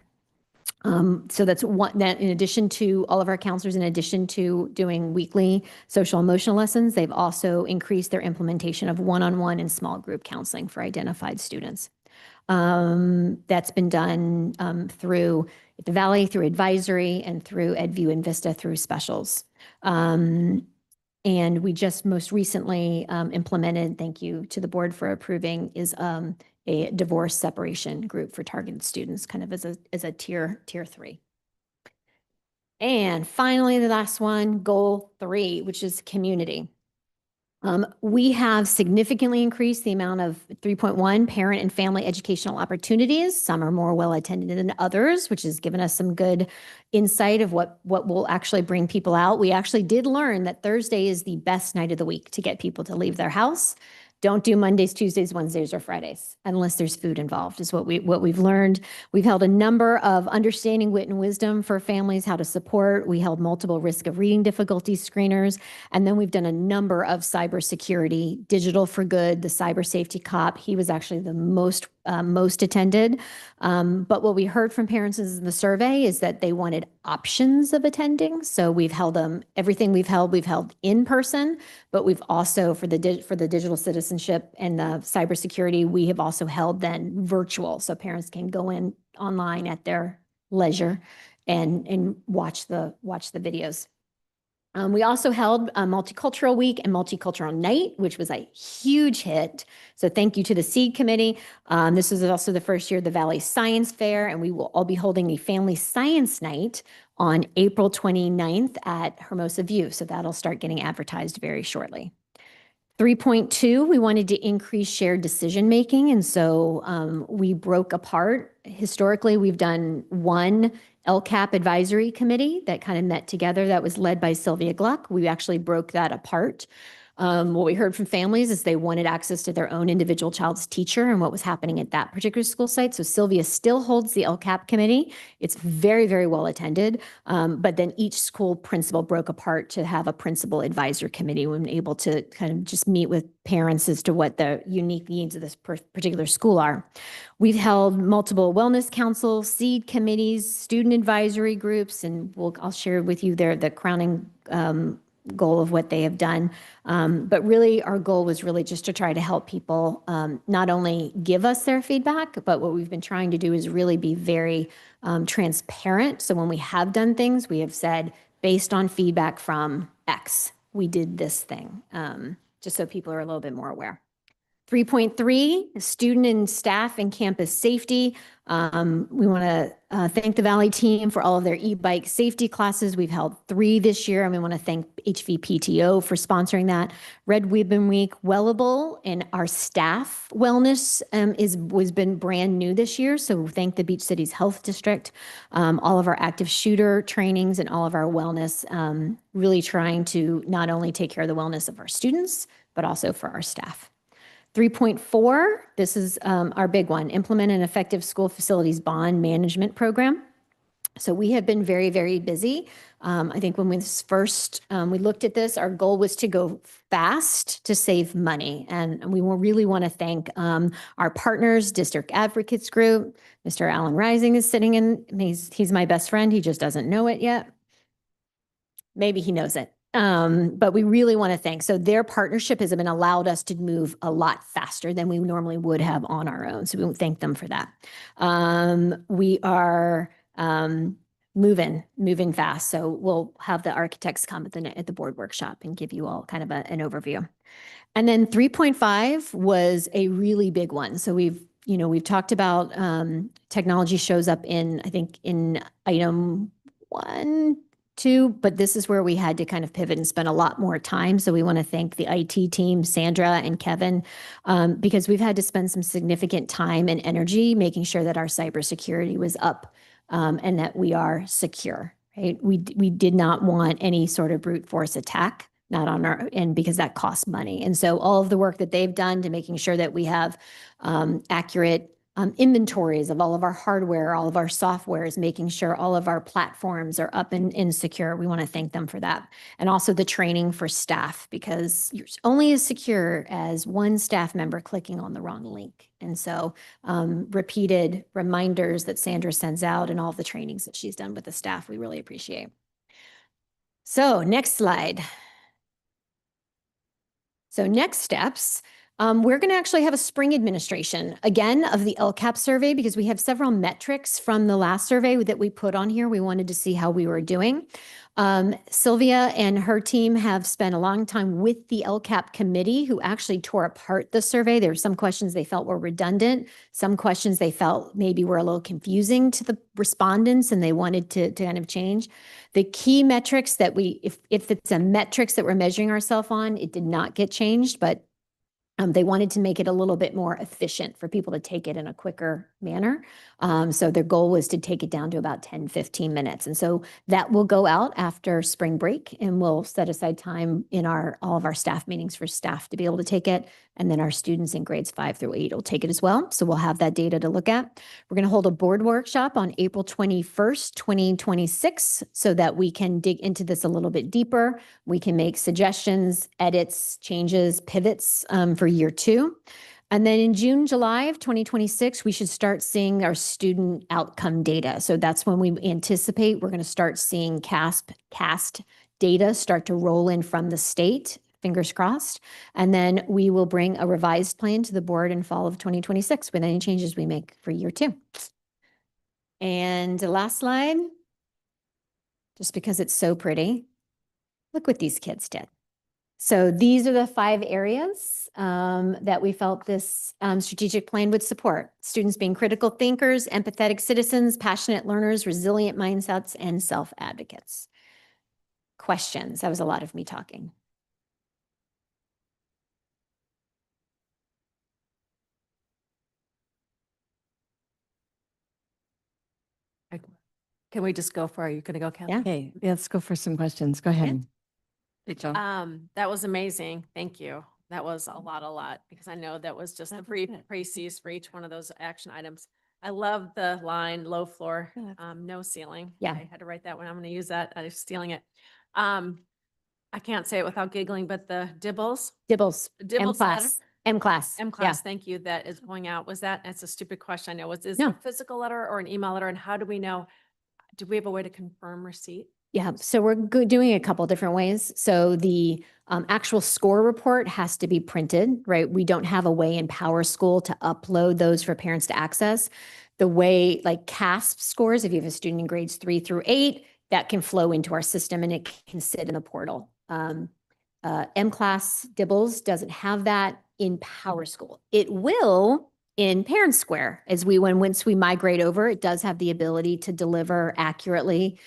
So that's one, that in addition to all of our counselors, in addition to doing weekly social emotional lessons, they've also increased their implementation of one-on-one and small group counseling for identified students. That's been done through the Valley, through advisory, and through EdView and Vista through specials. And we just most recently implemented, thank you to the board for approving, is a divorce separation group for targeted students, kind of as a tier 3. And finally, the last one, goal 3, which is community. We have significantly increased the amount of 3.1 parent and family educational opportunities. Some are more well attended than others, which has given us some good insight of what will actually bring people out. We actually did learn that Thursday is the best night of the week to get people to leave their house. Don't do Mondays, Tuesdays, Wednesdays, or Fridays unless there's food involved, is what we've learned. We've held a number of understanding wit and wisdom for families, how to support. We held multiple risk of reading difficulties screeners. And then we've done a number of cybersecurity, Digital for Good, the cyber safety cop. He was actually the most attended. But what we heard from parents in the survey is that they wanted options of attending. So we've held them, everything we've held in person, but we've also, for the digital citizenship and the cybersecurity, we have also held then virtual. So parents can go in online at their leisure and watch the videos. We also held a Multicultural Week and Multicultural Night, which was a huge hit. So thank you to the SEED Committee. This is also the first year of the Valley Science Fair, and we will all be holding a Family Science Night on April 29th at Hermosa View. So that'll start getting advertised very shortly. 3.2, we wanted to increase shared decision-making. And so we broke apart. Historically, we've done one LCAP advisory committee that kind of met together that was led by Sylvia Gluck. We actually broke that apart. What we heard from families is they wanted access to their own individual child's teacher and what was happening at that particular school site. So Sylvia still holds the LCAP committee. It's very, very well attended. But then each school principal broke apart to have a principal advisor committee when able to kind of just meet with parents as to what the unique needs of this particular school are. We've held multiple wellness councils, SEED committees, student advisory groups, and I'll share with you the crowning goal of what they have done. But really, our goal was really just to try to help people not only give us their feedback, but what we've been trying to do is really be very transparent. So when we have done things, we have said, based on feedback from X, we did this thing, just so people are a little bit more aware. 3.3, student and staff and campus safety. We want to thank the Valley team for all of their e-bike safety classes. We've held 3 this year, and we want to thank HVPTO for sponsoring that. Red Ribbon Week, Wellable, and our staff wellness was been brand new this year. So thank the Beach Cities Health District, all of our active shooter trainings, and all of our wellness, really trying to not only take care of the wellness of our students, but also for our staff. 3.4, this is our big one, implement an effective school facilities bond management program. So we have been very, very busy. I think when we first we looked at this, our goal was to go fast to save money. And we will really want to thank our partners, District Advocates Group. Mr. Alan Rising is sitting in, he's my best friend. He just doesn't know it yet. Maybe he knows it. But we really want to thank. So their partnership has been allowed us to move a lot faster than we normally would have on our own. So we thank them for that. We are moving fast. So we'll have the architects come at the board workshop and give you all kind of an overview. And then 3.5 was a really big one. So we've talked about technology shows up in, I think, in item 1, 2, but this is where we had to kind of pivot and spend a lot more time. So we want to thank the IT team, Sandra and Kevin, because we've had to spend some significant time and energy making sure that our cybersecurity was up and that we are secure, right? We did not want any sort of brute force attack, not on our end, because that costs money. And so all of the work that they've done to making sure that we have accurate inventories of all of our hardware, all of our softwares, making sure all of our platforms are up and secure. We want to thank them for that. And also the training for staff, because you're only as secure as one staff member clicking on the wrong link. And so repeated reminders that Sandra sends out and all of the trainings that she's done with the staff, we really appreciate. So next slide. So next steps. We're going to actually have a spring administration again of the LCAP survey, because we have several metrics from the last survey that we put on here. We wanted to see how we were doing. Sylvia and her team have spent a long time with the LCAP committee, who actually tore apart the survey. There were some questions they felt were redundant. Some questions they felt maybe were a little confusing to the respondents, and they wanted to kind of change. The key metrics that if it's a metrics that we're measuring ourselves on, it did not get changed, but they wanted to make it a little bit more efficient for people to take it in a quicker manner. So their goal was to take it down to about 10, 15 minutes. And so that will go out after spring break, and we'll set aside time in all of our staff meetings for staff to be able to take it. And then our students in grades 5 through 8 will take it as well. So we'll have that data to look at. We're going to hold a board workshop on April 21st, 2026, so that we can dig into this a little bit deeper. We can make suggestions, edits, changes, pivots for year 2. And then in June, July of 2026, we should start seeing our student outcome data. So that's when we anticipate we're going to start seeing CAST data start to roll in from the state, fingers crossed. And then we will bring a revised plan to the board in fall of 2026 with any changes we make for year 2. And the last slide, just because it's so pretty, look what these kids did. So these are the 5 areas that we felt this strategic plan would support. Students being critical thinkers, empathetic citizens, passionate learners, resilient mindsets, and self-advocates. Questions? That was a lot of me talking. Can we just go for, are you going to go, Kelly? Yeah. Okay, let's go for some questions. Go ahead. Rachel. That was amazing. Thank you. That was a lot, because I know that was just the pre-Cs for each one of those action items. I love the line, low floor, no ceiling. Yeah. I had to write that one. I'm going to use that. I was stealing it. I can't say it without giggling, but the Dibbles. Dibbles, M Dibbles letter? class, M class. M Yeah. class, thank you, that is going out. Was that, it's a stupid question, I know. Is it No. a physical letter or an email letter? And how do we know? Do we have a way to confirm receipt? Yeah, so we're doing a couple different ways. So the actual score report has to be printed, right? We don't have a way in Power School to upload those for parents to access. The way like CASP scores, if you have a student in grades 3 through 8, that can flow into our system and it can sit in the portal. M-Class Dibbles doesn't have that in Power School. It will in Parent Square once we migrate over, it does have the ability to deliver accurately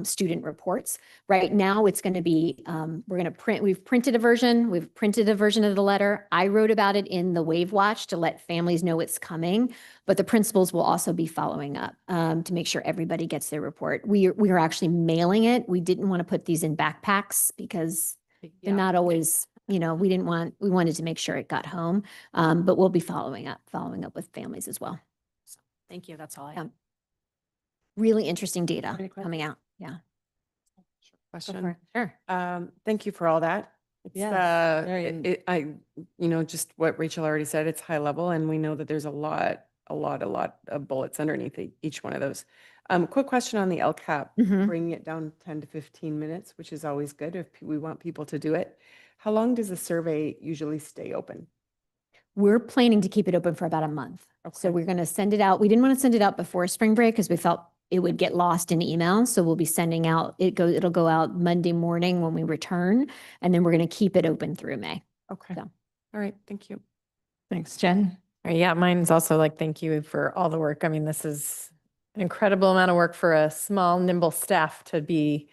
student reports. Right now, it's going to be, we've printed a version of the letter. I wrote about it in the Wave Watch to let families know it's coming, but the principals will also be following up to make sure everybody gets their report. We are actually mailing it. We didn't want to put these in backpacks because they're not always, we wanted to make sure it got home, but we'll be following up with families as well. Thank you, that's all I Yeah. have. Really interesting data Any questions? coming out. Yeah. Question. Sure. Thank you for all that. It's, Yes, very just what Rachel already said, it's high level and we know that there's a lot of bullets underneath each one of those. Quick question on the LCAP, Mhm. bringing it down 10 to 15 minutes, which is always good if we want people to do it. How long does the survey usually stay open? We're planning to keep it open for about a month. So Okay. we're going to send it out. We didn't want to send it out before spring break because we felt it would get lost in email. So we'll be sending out, it'll go out Monday morning when we return, and then we're going to keep it open through May. Okay. So. All right. Thank you. Thanks, Jen. Yeah, mine's also like, thank you for all the work. I mean, this is an incredible amount of work for a small, nimble staff to be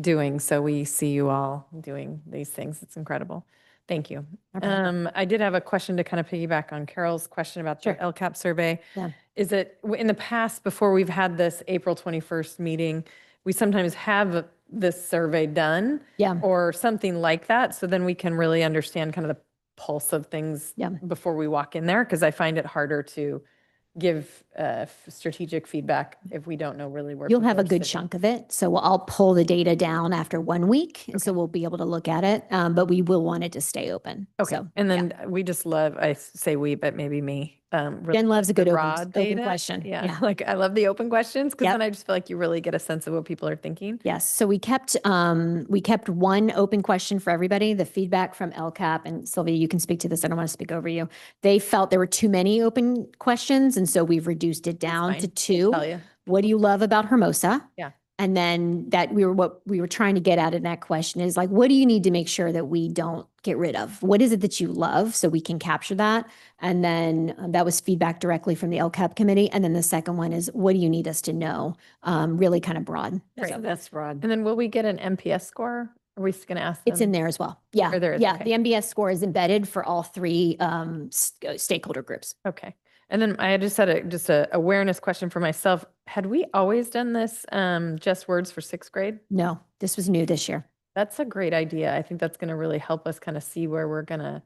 doing. So we see you all doing these things. It's incredible. Thank you. I did have a question to kind of piggyback on Carol's question about the LCAP survey. Yeah. Is it in the past, before we've had this April 21st meeting, we sometimes have this survey done Yeah. or something like that. So then we can really understand kind of the pulse of things Yeah. before we walk in there. Because I find it harder to give strategic feedback if we don't know really where You'll people have a are good sitting. chunk of it. So I'll pull the data down after 1 week. And so we'll be able to look at it, but we will want it to stay open. Okay. So, And yeah. then we just love, I say we, but maybe me. Really Jen loves a good the open, raw open data. question. Yeah. Like I love the open questions because Yep. then I just feel like you really get a sense of what people are thinking. Yes. So we kept one open question for everybody. The feedback from LCAP, and Sylvia, you can speak to this. I don't want to speak over you. They felt there were too many open questions. And so we've reduced it down to fine. 2. Tell you. What do you love about Hermosa? Yeah. And then what we were trying to get at in that question is like, what do you need to make sure that we don't get rid of? What is it that you love so we can capture that? And then that was feedback directly from the LCAP committee. And then the second one is, what do you need us to know? Really kind of broad. Great. So That's broad. And then will we get an MPS score? Are we going to ask them? it's in there as well. Yeah. Or there is, Yeah. okay. The MBS score is embedded for all 3 stakeholder groups. Okay. And then I just had a awareness question for myself. Had we always done this just words for 6th grade? No, this was new this year. That's a great idea. I think that's going to really help us kind of see where we're going to,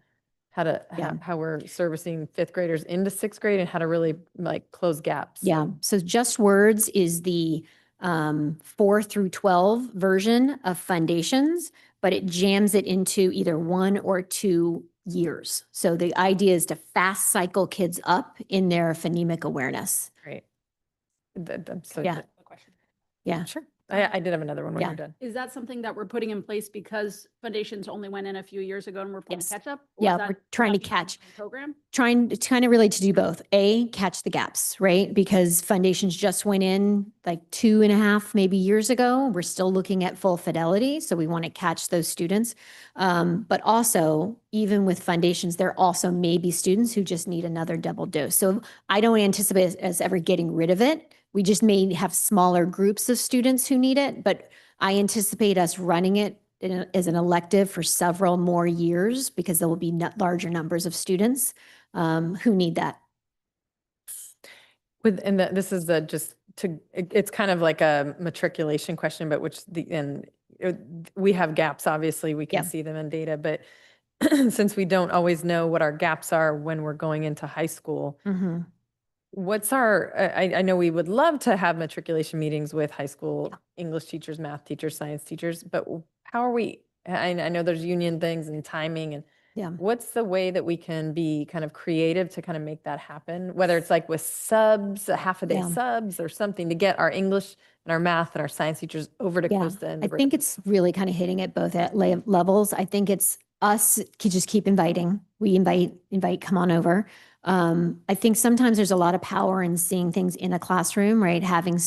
how we're servicing 5th graders into 6th grade and how to really like close gaps. Yeah. So Just Words is the 4 through 12 version of Foundations, but it jams it into either 1 or 2 years. So the idea is to fast cycle kids up in their phonemic awareness. Great. So Yeah. Yeah. Sure. I did have another one when Yeah. you're done. Is that something that we're putting in place because foundations only went in a few years ago and we're playing Yes. catch up? Yeah, we're trying to catch. Program? Trying to kind of really to do both. A, catch the gaps, right? Because foundations just went in like 2.5 maybe years ago. We're still looking at full fidelity. So we want to catch those students. But also, even with foundations, there also may be students who just need another double dose. So I don't anticipate us ever getting rid of it. We just may have smaller groups of students who need it, but I anticipate us running it as an elective for several more years because there will be larger numbers of students who need that. This is it's kind of like a matriculation question, but we have gaps, obviously, we can Yeah. see them in data, but since we don't always know what our gaps are when we're going into high school, Mm-hmm. what's I know we would love to have matriculation meetings with high school English teachers, math teachers, science teachers, but how are we, I know there's union things and timing and Yeah. what's the way that we can be kind of creative to kind of make that happen? Whether it's like with subs, a half a day Yeah. subs or something to get our English and our math and our science teachers over to Yeah, Costa. And I think it's really kind of hitting at both at levels. I think it's us just keep inviting. We invite, come on over. I think sometimes there's a lot of power in seeing things in a classroom, right? Having,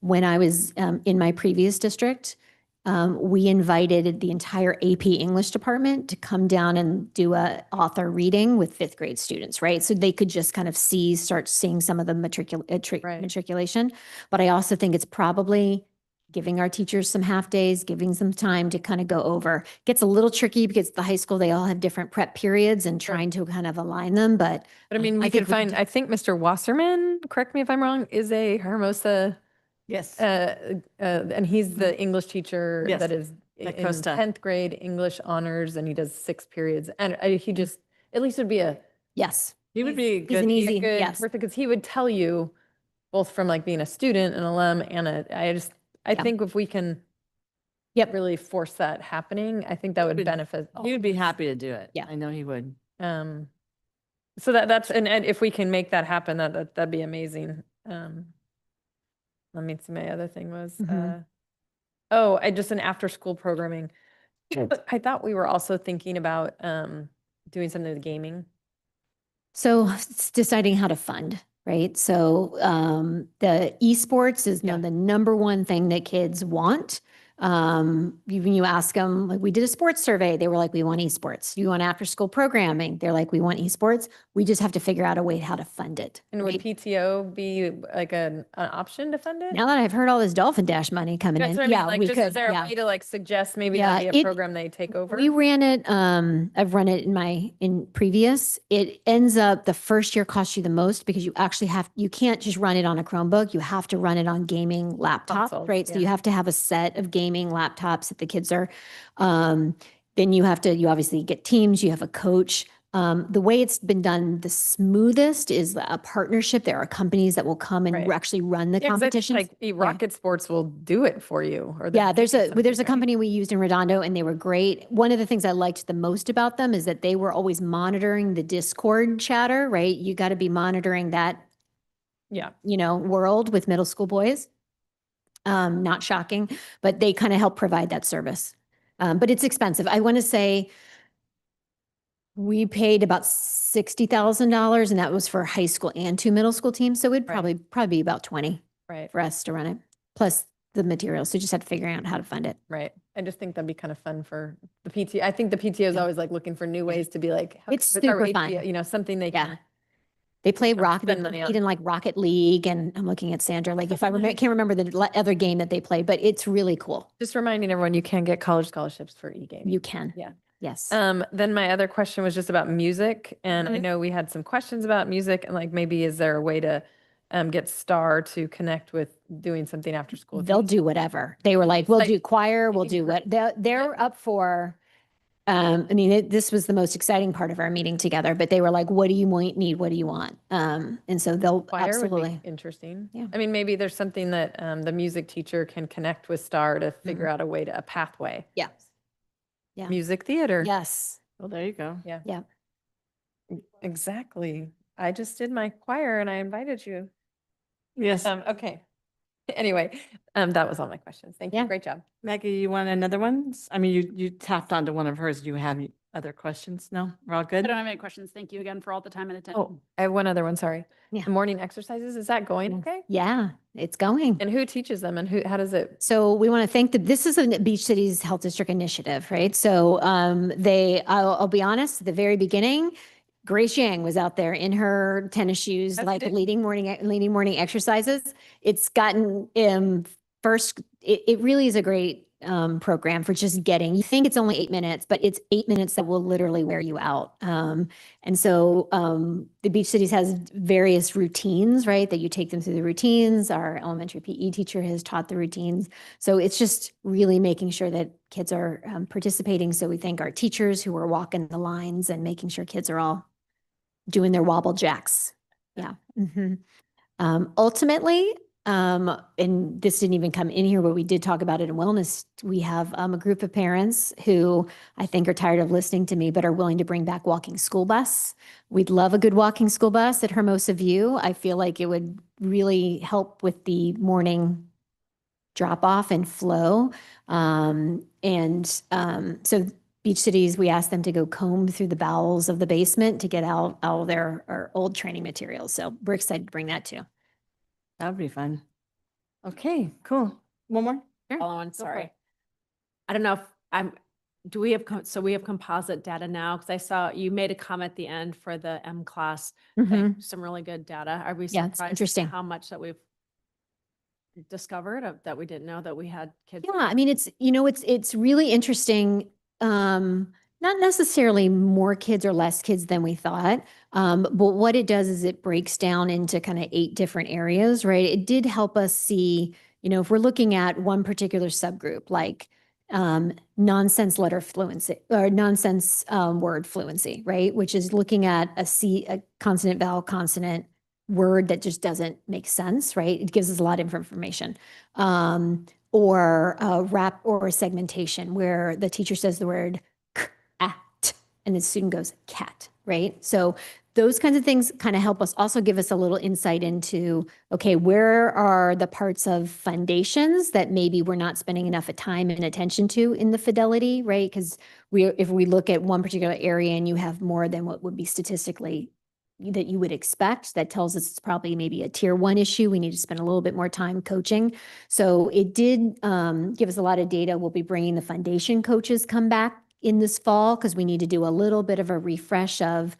when I was in my previous district, we invited the entire AP English department to come down and do a author reading with 5th grade students, right? So they could just kind of start seeing some of the matriculation. But I also think it's probably giving our teachers some half days, giving them time to kind of go over. Gets a little tricky because the high school, they all have different prep periods and trying to kind of align them, but I mean, I think Mr. Wasserman, correct me if I'm wrong, is a Hermosa. Yes. And he's the English teacher Yes, that is at in Costa. 10th grade English honors, and he does 6 periods. And he just, at least would be yes, He would be he's an good. easy, good yes. person because he would tell you both from like being a student, an alum, and I think if we can really force that happening, I think that would benefit. He would be happy to do it. Yeah. I know he would. So that's, and if we can make that happen, that'd be amazing. Let me see, my other thing was, just an after school programming. I thought we were also thinking about doing something with gaming. So it's deciding how to fund, right? So the esports is the number one thing that kids want. Even you ask them, like we did a sports survey, they were like, we want esports. You want after school programming? They're like, we want esports. We just have to figure out a way how to fund it. And would PTO be like an option to fund it? Now that I've heard all this Dolphin Dash money coming That's in, what I mean. yeah, Like, we just, could. is there a way to like suggest maybe that'd be a program they take over? We ran it, I've run it in previous. It ends up the first year costs you the most because you can't just run it on a Chromebook. You have to run it on gaming laptop, Consoles, right? So yeah. you have to have a set of gaming laptops that the kids are, then you obviously get teams, you have a coach. The way it's been done the smoothest is a partnership. There are companies that will come and actually run the 'cause I think, competitions. like Rocket Sports will do it for you. Or Yeah, there's a company we used in Redondo and they were great. One of the things I liked the most about them is that they were always monitoring the Discord chatter, right? You got to be monitoring that, world with middle school boys. Not shocking, but they kind of help provide that service. But it's expensive. I want to say we paid about $60,000 and that was for high school and 2 middle school teams. So it'd probably be about 20 for us to run it, plus the materials. So just have to figure out how to fund it. Right. I just think that'd be kind of fun for the PTO. I think the PTO is always like looking for new ways to be like, It's with our super fun. HBO, something they can. They play Rocket, they spend money on. compete in like Rocket League, and I'm looking at Sandra, like if I can't remember the other game that they play, but it's really cool. Just reminding everyone, you can get college scholarships for e-gaming. You can. Yeah. Yes. Then my other question was just about music. And I know we had some questions about music and like, maybe is there a way to get STAR to connect with doing something after school? They'll do whatever. They were like, we'll do choir, we'll do what they're up for. This was the most exciting part of our meeting together, but they were like, what do you need? What do you want? And so they'll Choir absolutely. would be interesting. Yeah. I mean, maybe there's something that the music teacher can connect with STAR to figure out a pathway. Yeah. Yeah. Music theater. Yes. Well, there you go. Yeah. Yeah. Exactly. I just did my choir and I invited you. Yes. Okay. Anyway, that was all my questions. Thank you. Yeah. Great job. Maggie, you want another one? I mean, you tapped onto one of hers. Do you have any other questions? No? We're all I good? don't have any questions. Thank you again for all the time and attention. Oh, I have one other one. Sorry. Yeah. The morning exercises, is that going okay? Yeah, it's going. And who teaches them and how does it? So we want to thank this is a Beach Cities Health District initiative, right? So I'll be honest, at the very beginning, Grace Yang was out there in her tennis shoes, That's like it. leading morning exercises. It's gotten it really is a great program for just getting, you think it's only 8 minutes, but it's 8 minutes that will literally wear you out. And so the Beach Cities has various routines, right? That you take them through the routines. Our elementary PE teacher has taught the routines. So it's just really making sure that kids are participating. So we thank our teachers who are walking the lines and making sure kids are all doing their wobble jacks. Yeah. Ultimately, and this didn't even come in here, but we did talk about it in wellness. We have a group of parents who I think are tired of listening to me, but are willing to bring back walking school bus. We'd love a good walking school bus at Hermosa View. I feel like it would really help with the morning drop off and flow. So Beach Cities, we asked them to go comb through the bowels of the basement to get out all their our old training materials. So we're excited to bring that too. That would be fun. Okay, cool. One more? Follow on, for sorry. it. I don't know if do we have, so we have composite data now? Because I saw you made a comment at the end for the M class, Mhm. some really good data. Are we Yeah, it's surprised interesting. how much that we've discovered that we didn't know that we had kids? Yeah, I mean, it's really interesting. Not necessarily more kids or less kids than we thought. But what it does is it breaks down into kind of 8 different areas, right? It did help us see, if we're looking at one particular subgroup, like nonsense letter fluency or nonsense word fluency, right? Which is looking at a consonant, vowel, consonant word that just doesn't make sense, right? It gives us a lot of information. Or a rap or a segmentation where the teacher says the word at and the student goes cat, right? So those kinds of things kind of help us also give us a little insight into, okay, where are the parts of foundations that maybe we're not spending enough time and attention to in the fidelity, right? Because if we look at one particular area and you have more than what would be statistically that you would expect, that tells us it's probably maybe a tier 1 issue. We need to spend a little bit more time coaching. So it did give us a lot of data. We'll be bringing the foundation coaches come back in this fall because we need to do a little bit of a refresh of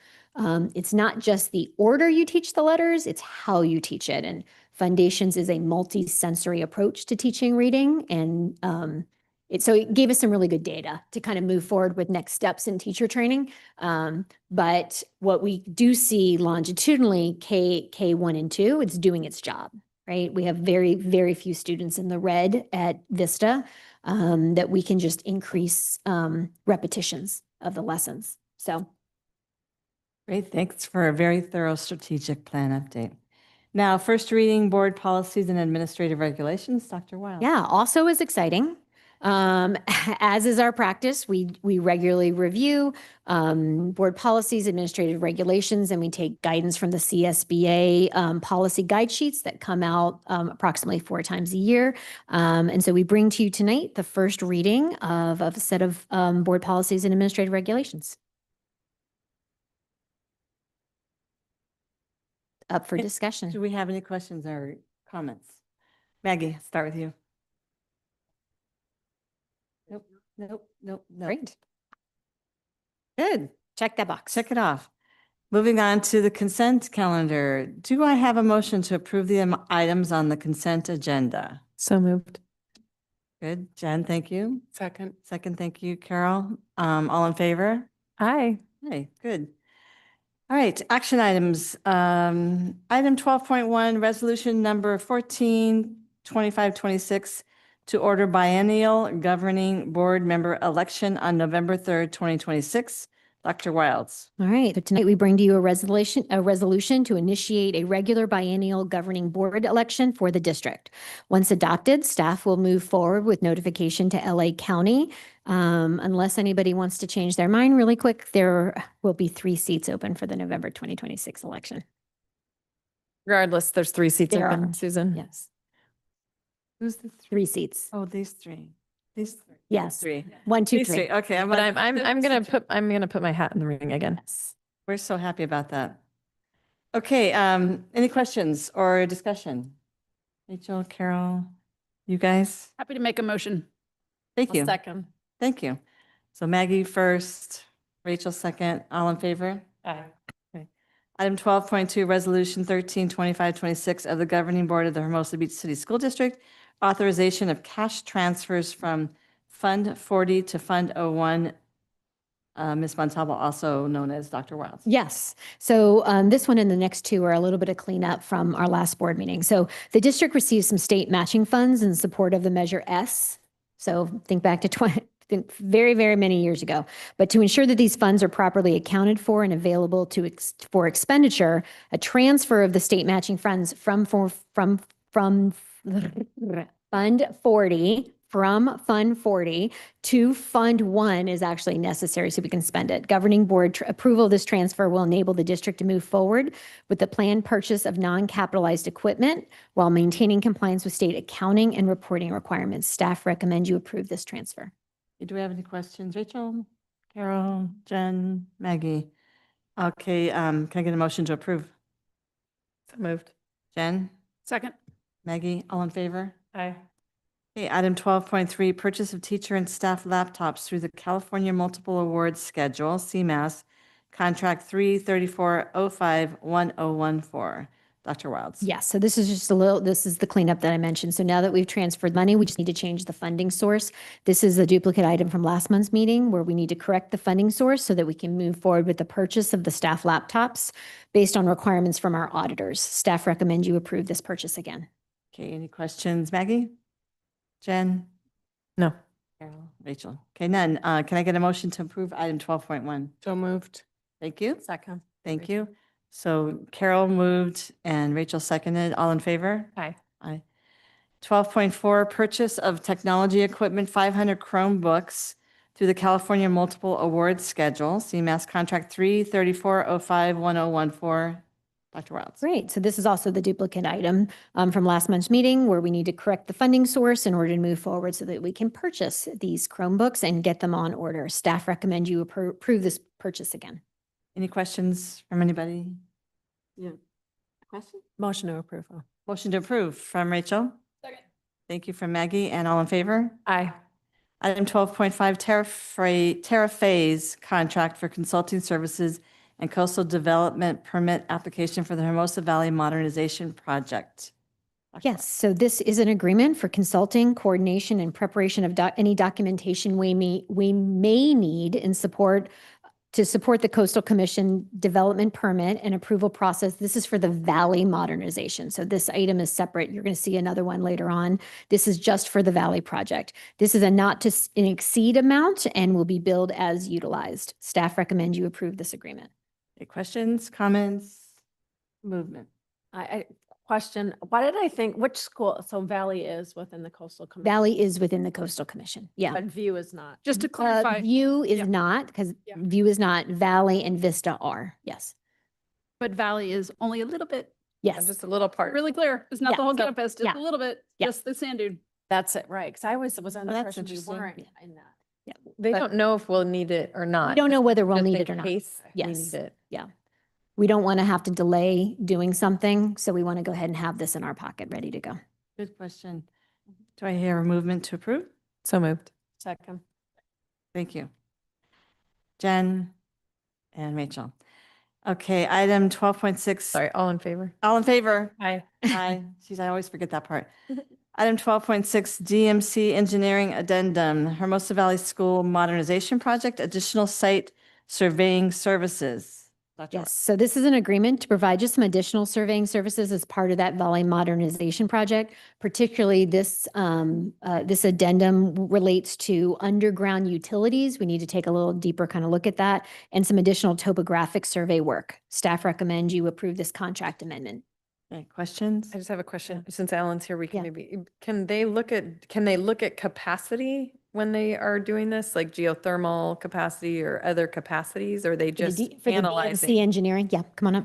it's not just the order you teach the letters, it's how you teach it. And foundations is a multi-sensory approach to teaching reading. And so it gave us some really good data to kind of move forward with next steps in teacher training. But what we do see longitudinally, K1 and 2, it's doing its job, right? We have very, very few students in the red at Vista that we can just increase repetitions of the lessons. So. Great, thanks for a very thorough strategic plan update. Now, first reading board policies and administrative regulations, Dr. Wild. Yeah, also is exciting. As is our practice, we regularly review board policies, administrative regulations, and we take guidance from the CSBA policy guide sheets that come out approximately 4 times a year. And so we bring to you tonight the first reading of a set of board policies and administrative regulations. Up for discussion. Do we have any questions or comments? Maggie, start with you. Nope. Great. Good. Check that box. Check it off. Moving on to the consent calendar. Do I have a motion to approve the items on the consent agenda? So moved. Good. Jen, thank you. Second. Second, thank you, Carol. All in favor? Aye. Hey, good. All right, action items. Item 12.1, resolution number 142526 to order biennial governing board member election on November 3rd, 2026. Dr. Wilds. All right, so tonight we bring to you a resolution to initiate a regular biennial governing board election for the district. Once adopted, staff will move forward with notification to LA County. Unless anybody wants to change their mind really quick, there will be 3 seats open for the November 2026 election. Regardless, there's 3 seats There open, are. Susan. Yes, Who's the 3 seats. Oh, these three. These three. Yes, Three. 1, 2, These 3. three. Okay. But I'm gonna put my hat in the ring again. We're so happy about that. Okay, any questions or discussion? Rachel, Carol, you guys? Happy to make a motion. Thank I'll you. second. Thank you. So Maggie first, Rachel second, all in favor? Aye. Item 12.2, Resolution 132526 of the Governing Board of the Hermosa Beach City School District, authorization of cash transfers from Fund 40 to Fund 01. Ms. Montalvo, also known as Dr. Wilds. Yes. So this one and the next 2 are a little bit of cleanup from our last board meeting. So the district received some state matching funds in support of the Measure S. So think back to very, very many years ago. But to ensure that these funds are properly accounted for and available for expenditure, a transfer of the state matching funds from Fund 40 to Fund 1 is actually necessary so we can spend it. Governing board approval of this transfer will enable the district to move forward with the planned purchase of non-capitalized equipment while maintaining compliance with state accounting and reporting requirements. Staff recommend you approve this transfer. Do we have any questions? Rachel, Carol, Jen, Maggie? Okay, can I get a motion to approve? So moved. Jen, Second. Maggie, all in favor? Aye. Okay, item 12.3, purchase of teacher and staff laptops through the California Multiple Awards Schedule, CMAS, contract 334051014. Dr. Wilds. Yes, so this is this is the cleanup that I mentioned. So now that we've transferred money, we just need to change the funding source. This is a duplicate item from last month's meeting where we need to correct the funding source so that we can move forward with the purchase of the staff laptops based on requirements from our auditors. Staff recommend you approve this purchase again. Okay, any questions? Maggie? Jen? No. Carol? Rachel? Okay, none. Can I get a motion to approve item 12.1? So moved. Thank you. Second. Thank you. So Carol moved and Rachel seconded. All in favor? Aye. Aye. 12.4, purchase of technology equipment, 500 Chromebooks through the California Multiple Awards Schedule, CMAS contract 334051014. Dr. Wilds. Great. So this is also the duplicate item from last month's meeting where we need to correct the funding source in order to move forward so that we can purchase these Chromebooks and get them on order. Staff recommend you approve this purchase again. Any questions from anybody? Yeah. Question? Motion to approve. Motion to approve from Rachel. Second. Thank you from Maggie, and all in favor? Aye. Item 12.5, Terraphase contract for consulting services and coastal development permit application for the Hermosa Valley Modernization Project. Yes, so this is an agreement for consulting, coordination, and preparation of any documentation we may need in support the Coastal Commission development permit and approval process. This is for the Valley modernization. So this item is separate. You're going to see another one later on. This is just for the Valley project. This is a not to exceed amount and will be billed as utilized. Staff recommend you approve this agreement. Any questions, comments, movement? I question, why did I think, which school, so Valley is within the coastal commission? Valley is within the Coastal Commission. Yeah. But View is not. Just to clarify, View is Yeah. not, because Yeah. View is not. Valley and Vista are. Yes. but Valley is only a little bit, Yes. Just a little part. really clear. It's not Yeah. the whole So- campus, just yeah. a little bit, Yeah. just the sand dune. That's it, right? Because I always was under Oh, the that's impression we interesting. weren't Yeah. in that. They But- don't know if we'll need it or not. We don't know whether we'll just need in it or not. case we Yes. need it. We don't want to have to delay doing something, so we want to go ahead and have this in our pocket, ready to go. Good question. Do I hear a movement to approve? So moved. Second. Thank you. Jen and Rachel. Okay, item 12.6. Sorry, all in favor? All in favor? Aye. Aye. Geez, I always forget that part. Item 12.6, DMC Engineering Addendum, Hermosa Valley School Modernization Project, additional site surveying services. Dr. Yes, so this is an agreement to provide just some additional surveying services as part of that Valley modernization project. Particularly this addendum relates to underground utilities. We need to take a little deeper kind of look at that and some additional topographic survey work. Staff recommends you approve this contract amendment. Okay, questions? I just have a question. Since Alan's here, we can Yeah. maybe, can they look at capacity when they are doing this, like geothermal capacity or other capacities, or are they For the just for the DMC analyzing? engineering, yeah, come on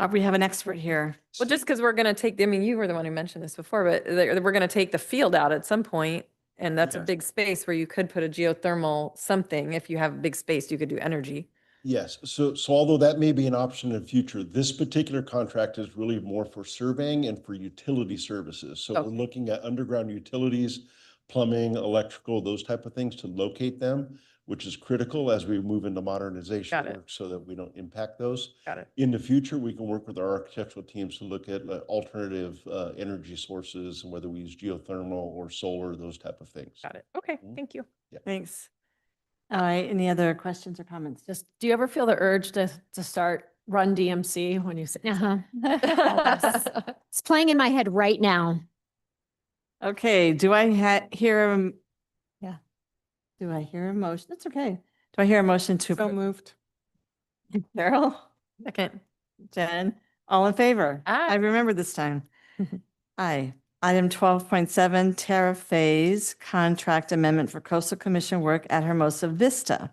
up. We have an expert here. Well, just because we're going to take, I mean, you were the one who mentioned this before, but we're going to take the field out at some point, and that's a Yes. big space where you could put a geothermal something. If you have a big space, you could do energy. Yes, so although that may be an option in the future, this particular contract is really more for surveying and for utility services. So we're Okay. looking at underground utilities, plumbing, electrical, those type of things to locate them, which is critical as we move into modernization Got it. work so that we don't impact those. Got it. In the future, we can work with our architectural teams to look at alternative energy sources, and whether we use geothermal or solar, those type of things. Got it. Okay, Mhm. thank you. Thanks. All right, any other questions or comments? Just, do you ever feel the urge to start Run DMC when you say? Uh-huh. It's playing in my head right now. Okay, do I hear? Yeah. Do I hear a motion? That's okay. Do I hear a motion to? So moved. Carol? Second. Jen? All in favor? Aye. I remember this time. Aye. Item 12.7, tariff phase contract amendment for coastal commission work at Hermosa Vista.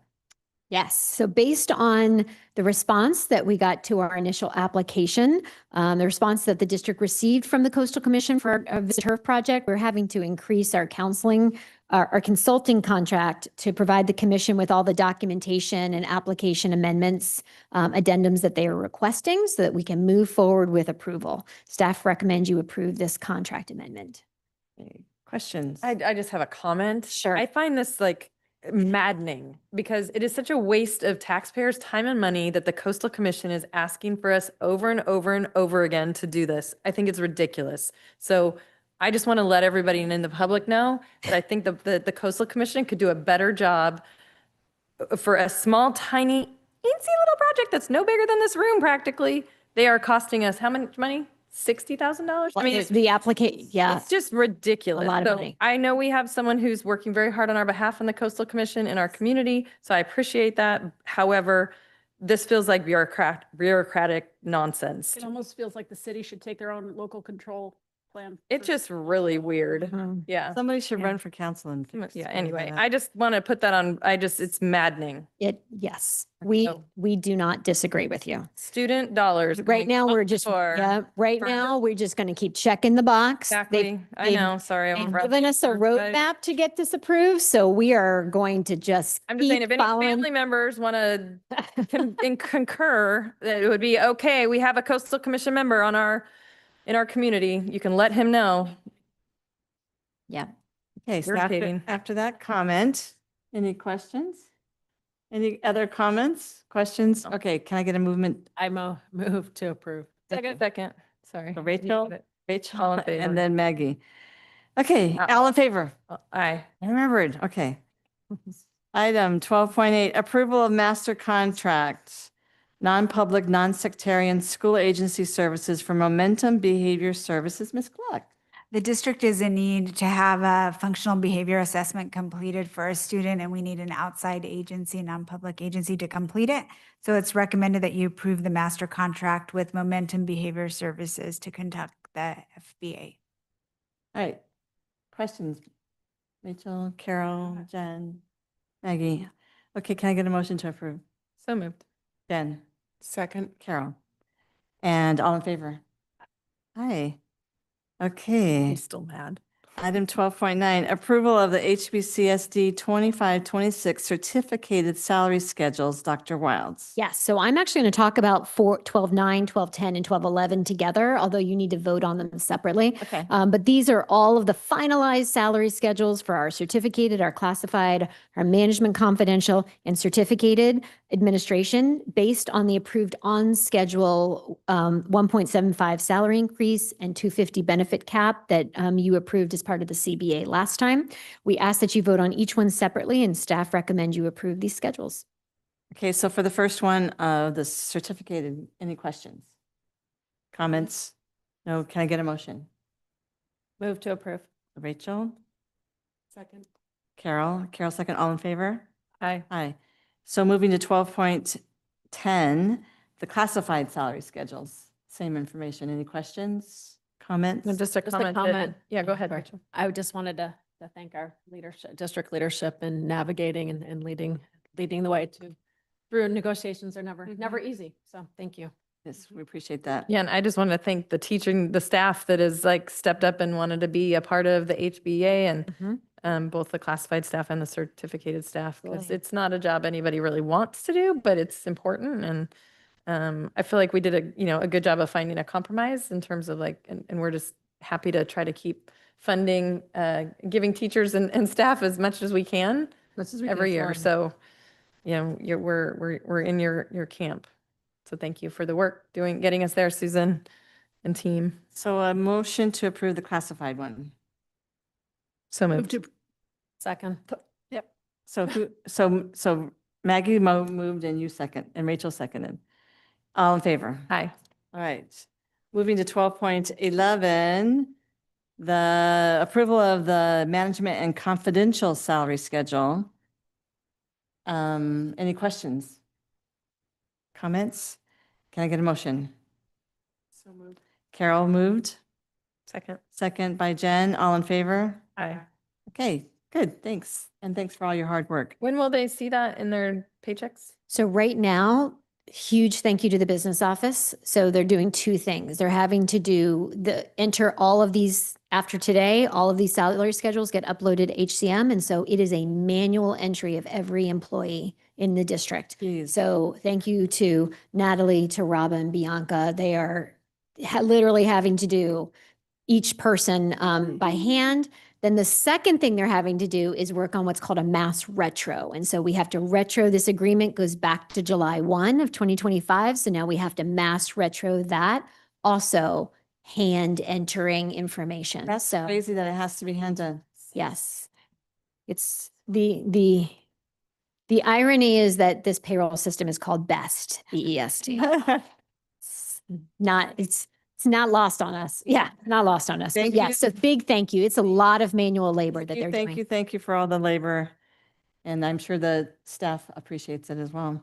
Yes, so based on the response that we got to our initial application, the response that the district received from the Coastal Commission for our Visit Turf project, we're having to increase our counseling, our consulting contract to provide the commission with all the documentation and application amendments, addendums that they are requesting so that we can move forward with approval. Staff recommends you approve this contract amendment. Okay, questions? I just have a comment. Sure. I find this like maddening because it is such a waste of taxpayers' time and money that the Coastal Commission is asking for us over and over and over again to do this. I think it's ridiculous. So I just want to let everybody in the public know that I think the Coastal Commission could do a better job for a small, tiny, eensy little project that's no bigger than this room practically. They are costing us how much money? $60,000? I mean, The application, yeah, it's just ridiculous. A lot of So money. I know we have someone who's working very hard on our behalf on the Coastal Commission in our community, so I appreciate that. However, this feels like bureaucratic nonsense. It almost feels like the city should take their own local control plan. It's just really weird. Mhm. Yeah. Somebody should run for council and. Yeah, figure anyway, that out. I just want to put that on, it's maddening. yes, we So- do not disagree with you. Student dollars. Right going now, up we're just, for- right for- now, we're just going to keep checking the box. Exactly. I they've- know, sorry. I'm They've a given us a but roadmap to get this approved, so we are going to just I'm just saying, keep if any following. family members want to concur, that it would be, okay, we have a Coastal Commission member in our community. You can let him know. Yeah. Okay, so after irritating. that comment, any questions? Any other comments, questions? Okay, can I get a movement? I move to approve. Second, sorry. So Rachel, All Rachel, in favor. and then Maggie. Okay, Uh, all in favor? Aye. I remembered, okay. Item 12.8, approval of master contract, non-public, non-sectarian school agency services for Momentum Behavior Services. Ms. Gluck. The district is in need to have a functional behavior assessment completed for a student, and we need an outside agency, non-public agency to complete it. So it's recommended that you approve the master contract with Momentum Behavior Services to conduct the FBA. All right, questions? Rachel, Carol, Jen, Maggie. Okay, can I get a motion to approve? So moved. Jen, Second. Carol, and all in favor? Aye. Okay. I'm still mad. Item 12.9, approval of the HBCSD 25-26 certificated salary schedules. Dr. Wilds. Yes, so I'm actually going to talk about 12.9, 12.10, and 12.11 together, although you need to vote on them separately. Okay. But these are all of the finalized salary schedules for our certificated, our classified, our management confidential, and certificated administration based on the approved on-schedule 1.75 salary increase and 250 benefit cap that you approved as part of the CBA last time. We ask that you vote on each one separately, and staff recommend you approve these schedules. Okay, so for the first one, the certificated, any questions? Comments? No, can I get a motion? Move to approve. Rachel, Second. Carol, second, all in favor? Aye. Aye. So moving to 12.10, the classified salary schedules, same information. Any questions, comments? No, just a comment. that- Yeah, go ahead, Sorry. Rachel. I just wanted to thank our leadership, district leadership in navigating and leading the way through negotiations are never easy. So thank you. Yes, we appreciate that. Yeah, and I just wanted to thank the staff that has like stepped up and wanted to be a part of the HBA and both the classified staff and the certificated staff, because Absolutely. it's not a job anybody really wants to do, but it's important. And I feel like we did a good job of finding a compromise in terms of like, and we're just happy to try to keep funding, giving teachers and staff as much as we can every year. So, we're in your camp. So thank you for the work getting us there, Susan and team. So a motion to approve the classified one. So moved. Second. Yep. So Maggie moved and you second, and Rachel seconded. All in favor? Aye. All right. Moving to 12.11, the approval of the management and confidential salary schedule. Any questions? Comments? Can I get a motion? So moved. Carol moved, Second. second by Jen. All in favor? Aye. Okay, good. Thanks. And thanks for all your hard work. When will they see that in their paychecks? So right now, huge thank you to the business office. So they're doing two things. They're having to enter all of these after today, all of these salary schedules get uploaded to HCM. And so it is a manual entry of every employee in the district. Jeez. So thank you to Natalie, to Robin, Bianca. They are literally having to do each person by hand. Then the second thing they're having to do is work on what's called a mass retro. And so we have to retro, this agreement goes back to July 1 of 2025. So now we have to mass retro that. Also hand entering information. That's So crazy that it has to be hand done. yes, it's the irony is that this payroll system is called BEST, BEST. It's not lost on us. Yeah, not lost on us. But Thank yeah, you. so big thank you. It's a lot of manual labor that they're doing. Thank you for all the labor. And I'm sure the staff appreciates it as well.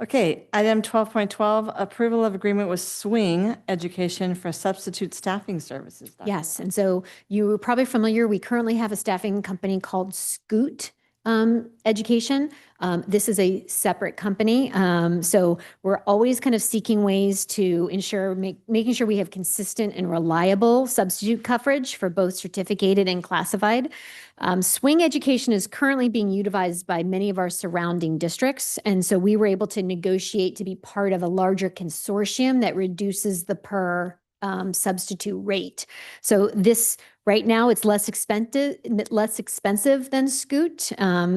Okay, item 12.12, approval of agreement with Swing Education for substitute staffing services. Dr. Yes, and so you were probably familiar, we currently have a staffing company called Scoot Education. This is a separate company. So we're always kind of seeking ways to ensure, making sure we have consistent and reliable substitute coverage for both certificated and classified. Swing Education is currently being utilized by many of our surrounding districts. And so we were able to negotiate to be part of a larger consortium that reduces the per substitute rate. So this right now it's less expensive than Scoot,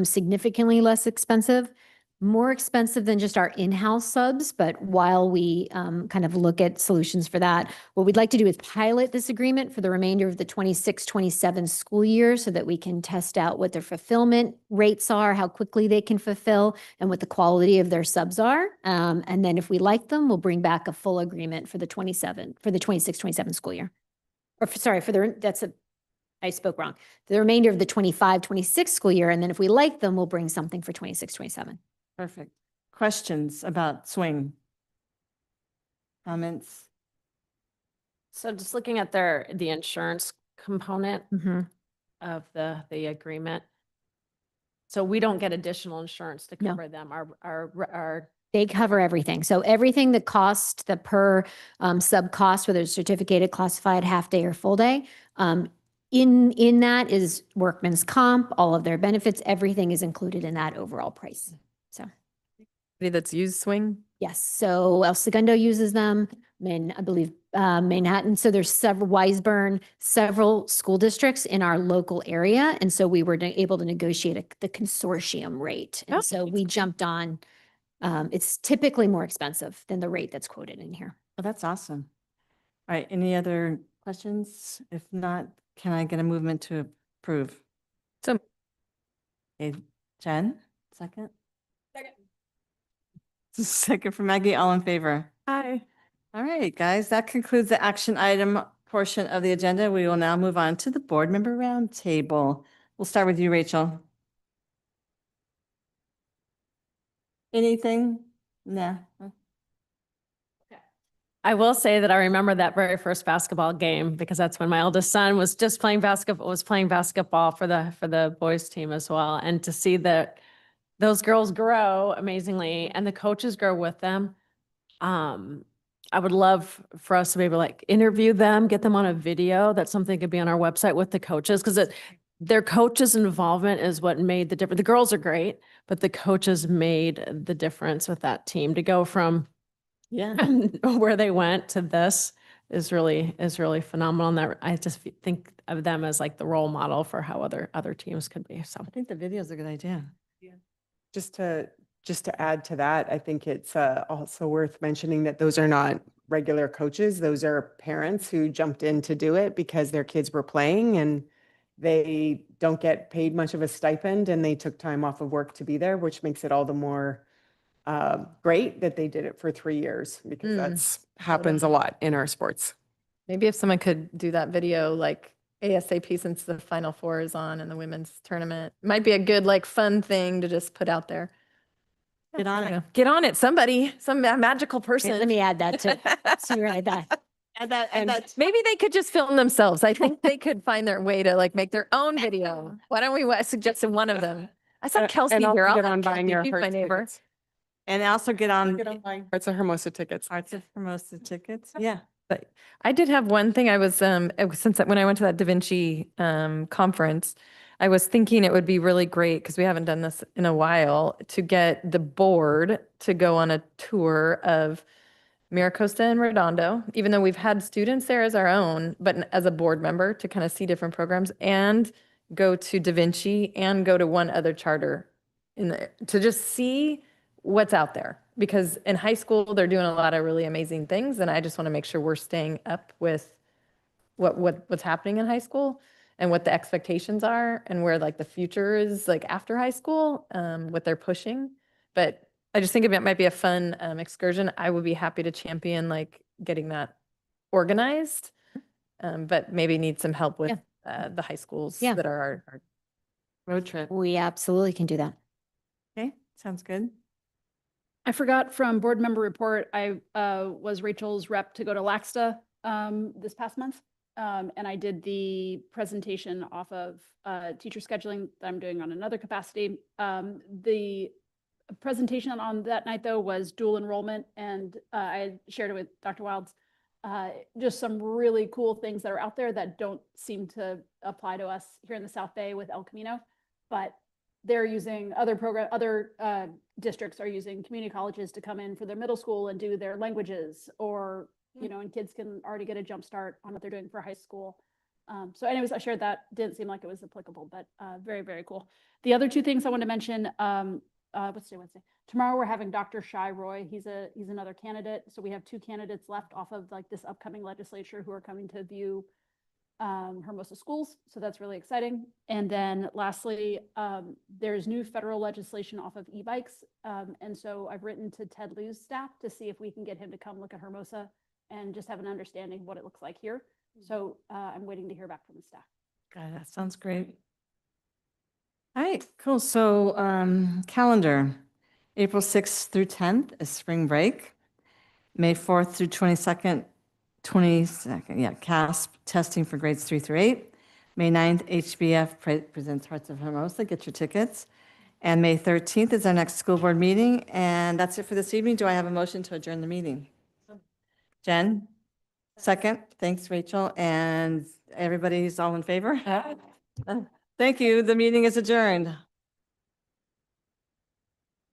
significantly less expensive, more expensive than just our in-house subs. But while we kind of look at solutions for that, what we'd like to do is pilot this agreement for the remainder of the 26-27 school year so that we can test out what their fulfillment rates are, how quickly they can fulfill, and what the quality of their subs are. And then if we like them, we'll bring back a full agreement for the 26-27 school year. Or sorry, I spoke wrong. The remainder of the 25-26 school year. And then if we like them, we'll bring something for 26-27. Perfect. Questions about Swing? Comments? So just looking at the insurance component of the agreement. So we don't get additional insurance to No. cover them. Our They cover everything. So everything that cost the per sub cost, whether it's certificated, classified, half day or full day, in that is workman's comp, all of their benefits, everything is included in that overall price. So That's used Swing? yes, so El Segundo uses them, I believe Manhattan. So there's several, Wiseburn, several school districts in our local area. And so we were able to negotiate the consortium rate. And so we jumped on, it's typically more expensive than the rate that's quoted in here. Oh, that's awesome. All right, any other questions? If not, can I get a movement to approve? So Okay, Jen, second? Second. Second from Maggie, all in favor? Hi. All right, guys, that concludes the action item portion of the agenda. We will now move on to the board member roundtable. We'll start with you, Rachel. Anything? No. I will say that I remember that very first basketball game because that's when my eldest son was just playing basketball for the boys team as well. And to see that those girls grow amazingly and the coaches grow with them. I would love for us to be able to like interview them, get them on a video. That's something that could be on our website with the coaches because their coaches' involvement is what made the difference. The girls are great, but the coaches made the difference with that team to go from where they went to this is really phenomenal. And that I just think of them as like the role model for how other teams could be. So I think the video is a good idea. Just to add to that, I think it's also worth mentioning that those are not regular coaches. Those are parents who jumped in to do it because their kids were playing and they don't get paid much of a stipend and they took time off of work to be there, which makes it all the more great that they did it for 3 years because that's happens a lot in our sports. Maybe if someone could do that video like ASAP since the Final Four is on and the women's tournament, might be a good like fun thing to just put out there. Get on it. Get on it, somebody, some magical person. Let me add that too. So you're right, that. And maybe they could just film themselves. I think they could find their way to like make their own video. Why don't we suggest one of them? I saw Kelsey And also here. I'll get have on buying Kelsey. your She's my Hearts neighbor. tickets. And also get on Get on buying Hearts of Hermosa tickets. Hearts of Hermosa tickets. Yeah. But I did have one thing. I was since when I went to that Da Vinci conference, I was thinking it would be really great because we haven't done this in a while to get the board to go on a tour of Miracosta and Redondo, even though we've had students there as our own, but as a board member to kind of see different programs and go to Da Vinci and go to one other charter to just see what's out there. Because in high school, they're doing a lot of really amazing things. And I just want to make sure we're staying up with what's happening in high school and what the expectations are and where like the future is like after high school, what they're pushing. But I just think it might be a fun excursion. I would be happy to champion like getting that organized, but maybe need some help with the high schools that are our road trip. We absolutely can do that. Okay, sounds good. I forgot from board member report, I was Rachel's rep to go to LAXTA this past month. And I did the presentation off of teacher scheduling that I'm doing on another capacity. The presentation on that night, though, was dual enrollment, and I shared it with Dr. Wilds. Just some really cool things that are out there that don't seem to apply to us here in the South Bay with El Camino, but they're using other districts are using community colleges to come in for their middle school and do their languages, or you know, and kids can already get a jump start on what they're doing for high school. So anyways, I shared that. Didn't seem like it was applicable, but very, very cool. The other two things I wanted to mention, what's today, Wednesday? Tomorrow we're having Dr. Shai Roy. He's another candidate. So we have 2 candidates left off of like this upcoming legislature who are coming to view Hermosa schools. So that's really exciting. And then lastly, there's new federal legislation off of e-bikes. And so I've written to Ted Liu's staff to see if we can get him to come look at Hermosa and just have an understanding of what it looks like here. So I'm waiting to hear back from the staff. God, that sounds great. All right, cool. So calendar, April 6th through 10th is spring break. May 4th through 22nd, CASP testing for grades 3 through 8. May 9th, HBF presents Hearts of Hermosa. Get your tickets. And May 13th is our next school board meeting. And that's it for this evening. Do I have a motion to adjourn the meeting? Jen? Second. Thanks, Rachel. And everybody's all in favor? Thank you. The meeting is adjourned.